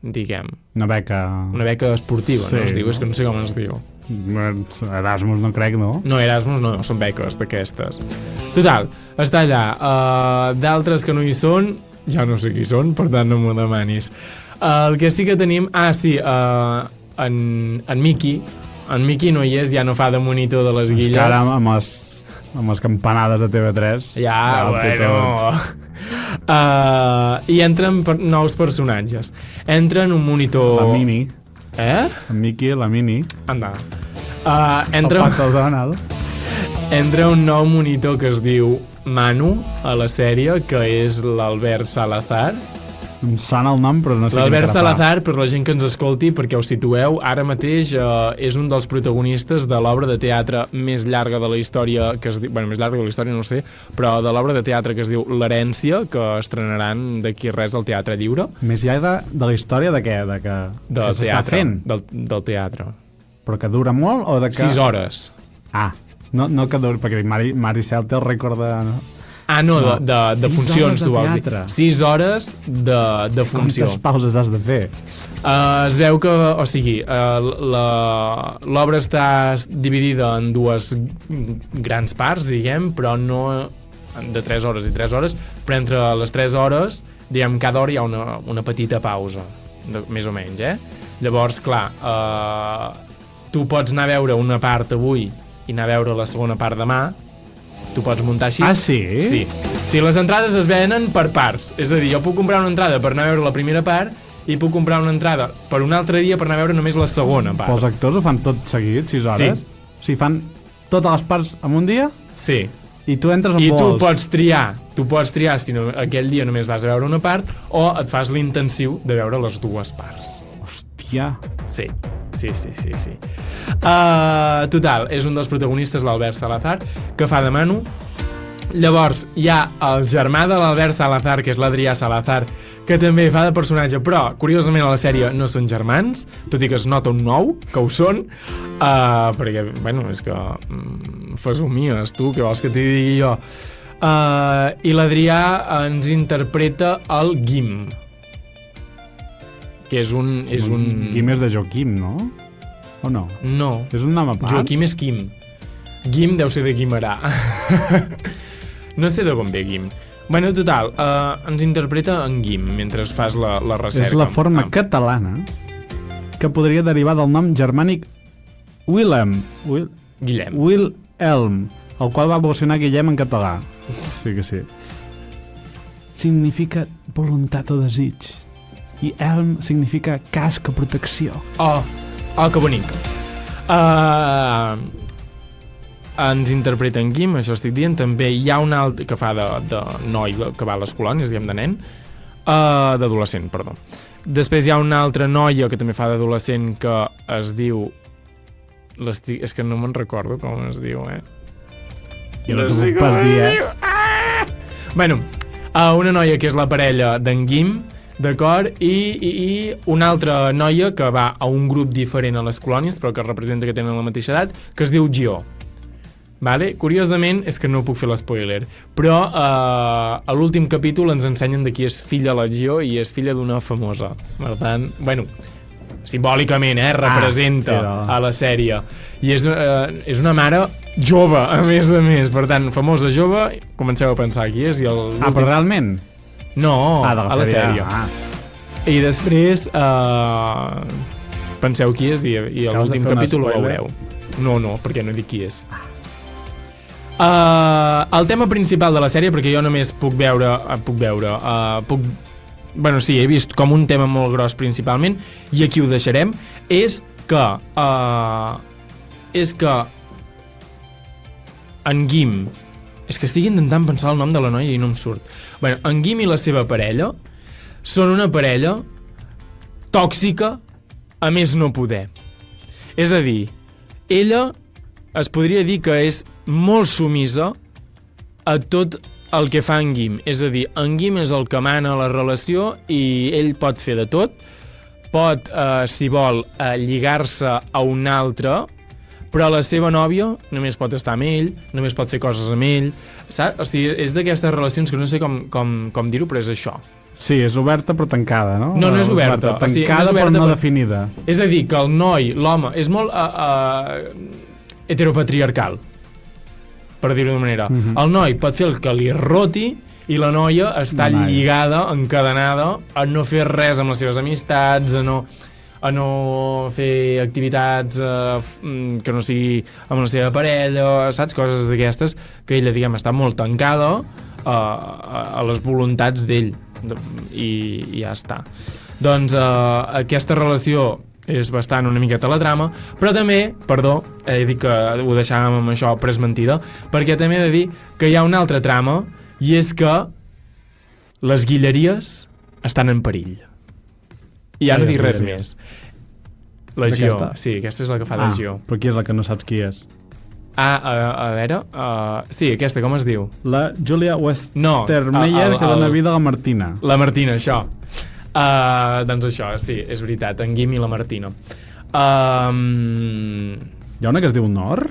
diguem. Una beca esportiva, sí, no es diu, és que no sé com es diu. Erasmus no crec, no? No, Erasmus no, són beques d'aquestes. Total, està allà. D'altres que no hi són, ja no sé qui són, per tant no m'ho demanis. El que sí que tenim... en Miki. En Miki no hi és, ja no fa de monitor de les guilles. És que ara amb les campanades de TV3... Ja bueno... I entren nous personatges. Entren un monitor... La Mini. En Mickey, la Mini. Anda. El Pato Donald. Entra un nou monitor que es diu Manu a la sèrie, que és l'Albert Salazar. Em sona el nom, però no sé l'Albert Salazar, per la gent que ens escolti, perquè ho situeu, ara mateix és un dels protagonistes de l'obra de teatre més llarga de la història, que es diu, bueno, més llarga de la història no sé, però de l'obra de teatre que es diu L'Herència, que estrenaran d'aquí res al Teatre Lliure. Més llarga de la història de què? Que s'està fent? Del teatre. Però que dura molt o de que... 6 hores. No que dura, perquè Maricel té el rècord de... No, de funcions, tu vols dir. 6 hores de funció. Quantes pauses has de fer? Es veu que, o sigui, l'obra està dividida en 2 grans parts, diguem, però no de 3 hores i 3 hores, però entre les 3 hores, diguem, cada hora hi ha una petita pausa, més o menys, Llavors, clar, tu pots anar a veure una part avui i anar a veure la segona part demà. Tu pots muntar així. Sí? Sí. Sí, les entrades es venen per parts. És a dir, jo puc comprar una entrada per anar a veure la primera part i puc comprar una entrada per un altre dia per anar a veure només la segona part. Però els actors ho fan tot seguit, 6 hores? Sí. O sigui, fan totes les parts en un dia? Sí. I tu entres on vols. I tu pots triar si aquell dia només vas a veure una part o et fas l'intensiu de veure les 2 parts. Hòstia. Sí. Total, és un dels protagonistes, l'Albert Salazar, que fa de Manu. Llavors hi ha el germà de l'Albert Salazar, que és l'Adrià Salazar, que també fa de personatge, però curiosament a la sèrie no són germans, tot i que es nota un nou, que ho són, perquè, bueno, és que fesomies, tu, què vols que t'hi digui jo? I l'Adrià ens interpreta el Guim, que és un... Guim és de Joaquim, no? O no? No. És un nom a part? Joaquim és Quim. Guim deu ser de Guimarà. No sé de com ve Guim. Bueno, total, ens interpreta en Guim mentre fas la recerca. És la forma catalana que podria derivar del nom germànic Guillem, el qual va evolucionar Guillem en català. Sí que sí. Significa voluntat o desig. I elm significa casc o protecció. Que bonic. Ens interpreta en Guim, això estic dient. També hi ha un altre que fa de noi que va a les colònies, diguem, de nen. D'adolescent, perdó. Després hi ha una altra noia que també fa d'adolescent que es diu És que no me'n recordo com es diu, I no t'ho puc pas dir, Bueno, una noia que és la parella d'en Guim, d'acord? I una altra noia que va a un grup diferent a les colònies, però que representa que tenen la mateixa edat, que es diu Gio. Vale? Curiosament, és que no puc fer l'espoiler, però a l'últim capítol ens ensenyen de qui és filla la Gio i és filla d'una famosa. Per tant, bueno, simbòlicament, representa a la sèrie. I és una mare jove, a més. Per tant, famosa jove, comenceu a pensar qui és. Però realment? No, de la a la sèrie. I després penseu qui és i a l'últim capítol ho veureu. No, perquè no dic qui és. El tema principal de la sèrie, perquè jo només puc veure... Bueno, sí, he vist com un tema molt gros principalment, i aquí ho deixarem, és que en Guim... És que estic intentant pensar el nom de la noia i no em surt. Bueno, en Guim i la seva parella són una parella tòxica a més no poder. És a dir, ella es podria dir que és molt sumisa a tot el que fa en Guim. És a dir, en Guim és el que mana la relació i ell pot fer de tot. Pot, si vol, lligar-se a un altre, però la seva nòvia només pot estar amb ell, només pot fer coses amb ell, saps? O sigui, és d'aquestes relacions que no sé com dir-ho, però és això. Sí, és oberta però tancada, no? No és oberta. Tancada però no definida. És a dir, que el noi, l'home, és molt heteropatriarcal, per dir-ho d'una manera. El noi pot fer el que li roti i la noia està lligada, encadenada, a no fer res amb les seves amistats, a no fer activitats que no sigui amb la seva parella, saps? Coses d'aquestes que ella, diguem, està molt tancada a les voluntats d'ell i ja està. Doncs aquesta relació és bastant una miqueta la trama, però també, perdó, he dit que ho deixàvem amb això, però és mentida, perquè també he de dir que hi ha una altra trama, i és que les guilleries estan en perill. I ja no dic res més. La Gio, sí, aquesta és la que fa de Gio. Però qui és la que no saps qui és? A veure... sí, aquesta, com es diu? La Julia Westermeyer, que dona vida a la Martina. La Martina, això. Doncs això, sí, és veritat, en Guim i la Martina. Hi ha una que es diu Nor?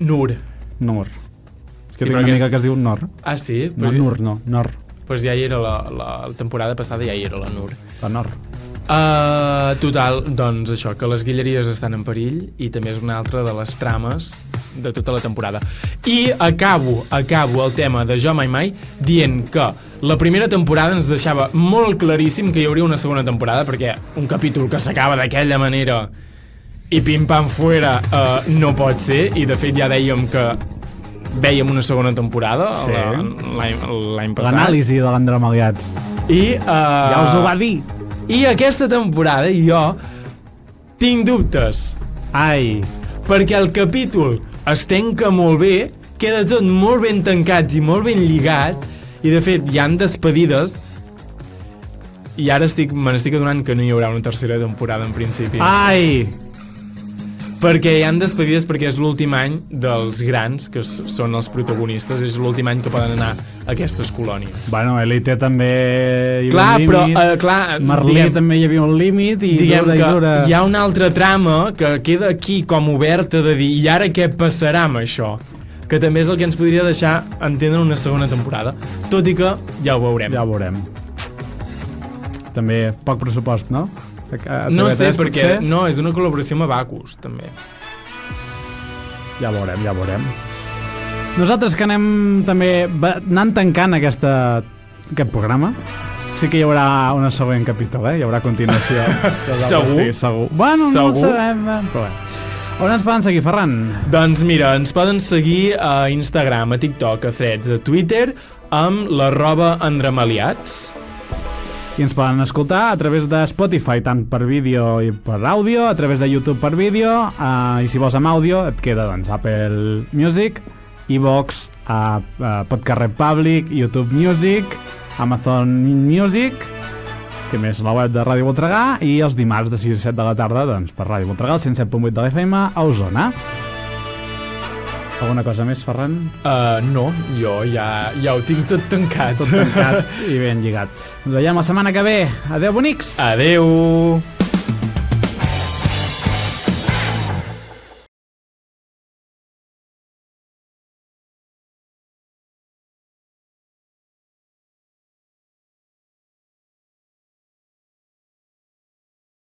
Nur. És que tinc una amiga que es diu Nor. Ah, sí? No, Nur, no, Nor. Doncs ja hi era la temporada passada, ja hi era la Nur. La Nor. Total, doncs això, que les guilleries estan en perill i també és una altra de les trames de tota la temporada. I acabo el tema de Jo Mai Mai dient que la primera temporada ens deixava molt claríssim que hi hauria una segona temporada, perquè un capítol que s'acaba d'aquella manera i pim-pam fuera no pot ser, i de fet ja dèiem que vèiem una segona temporada l'any passat. L'anàlisi de l'Andramaliats. Ja us ho va dir. I aquesta temporada jo tinc dubtes. Perquè el capítol es tanca molt bé, queda tot molt ben tancat i molt ben lligat, i de fet hi han despedides, i ara me n'estic adonant que no hi haurà una tercera temporada en principi. Perquè hi han despedides, perquè és l'últim any dels grans, que són els protagonistes, és l'últim any que poden anar a aquestes colònies. Bueno, Elite també hi havia un límit. Clar, Merlí també hi havia un límit i diguem que hi ha una altra trama que queda aquí com oberta de dir, i ara què passarà amb això? Que també és el que ens podria deixar entendre una segona temporada, tot i que ja ho veurem. Ja ho veurem. També poc pressupost, no? No sé, perquè no, és una col·laboració amb Abacus, també. Ja veurem. Nosaltres que anem també anant tancant aquest programa, sí que hi haurà un següent capítol, Hi haurà continuació. Segur? Sí, segur. Bueno, no ho sabem, però bé. On ens poden seguir, Ferran? Doncs mira, ens poden seguir a Instagram, a TikTok, a Threads, a Twitter, amb @andramaliats. I ens poden escoltar a través de Spotify, tant per vídeo i per àudio, a través de YouTube per vídeo, i si vols amb àudio et queda doncs Apple Music, iVoox, Podcast Republic, YouTube Music, Amazon Music, que més la web de Ràdio Voltregà, i els dimarts de 6 a 7 de la tarda doncs, per Ràdio Voltregà, el 107.8 de l'FM a Osona. Alguna cosa més, Ferran? No, jo ja ho tinc tot tancat. Tot tancat i ben lligat. Ens veiem la setmana que ve. Adéu, bonics! Adéu!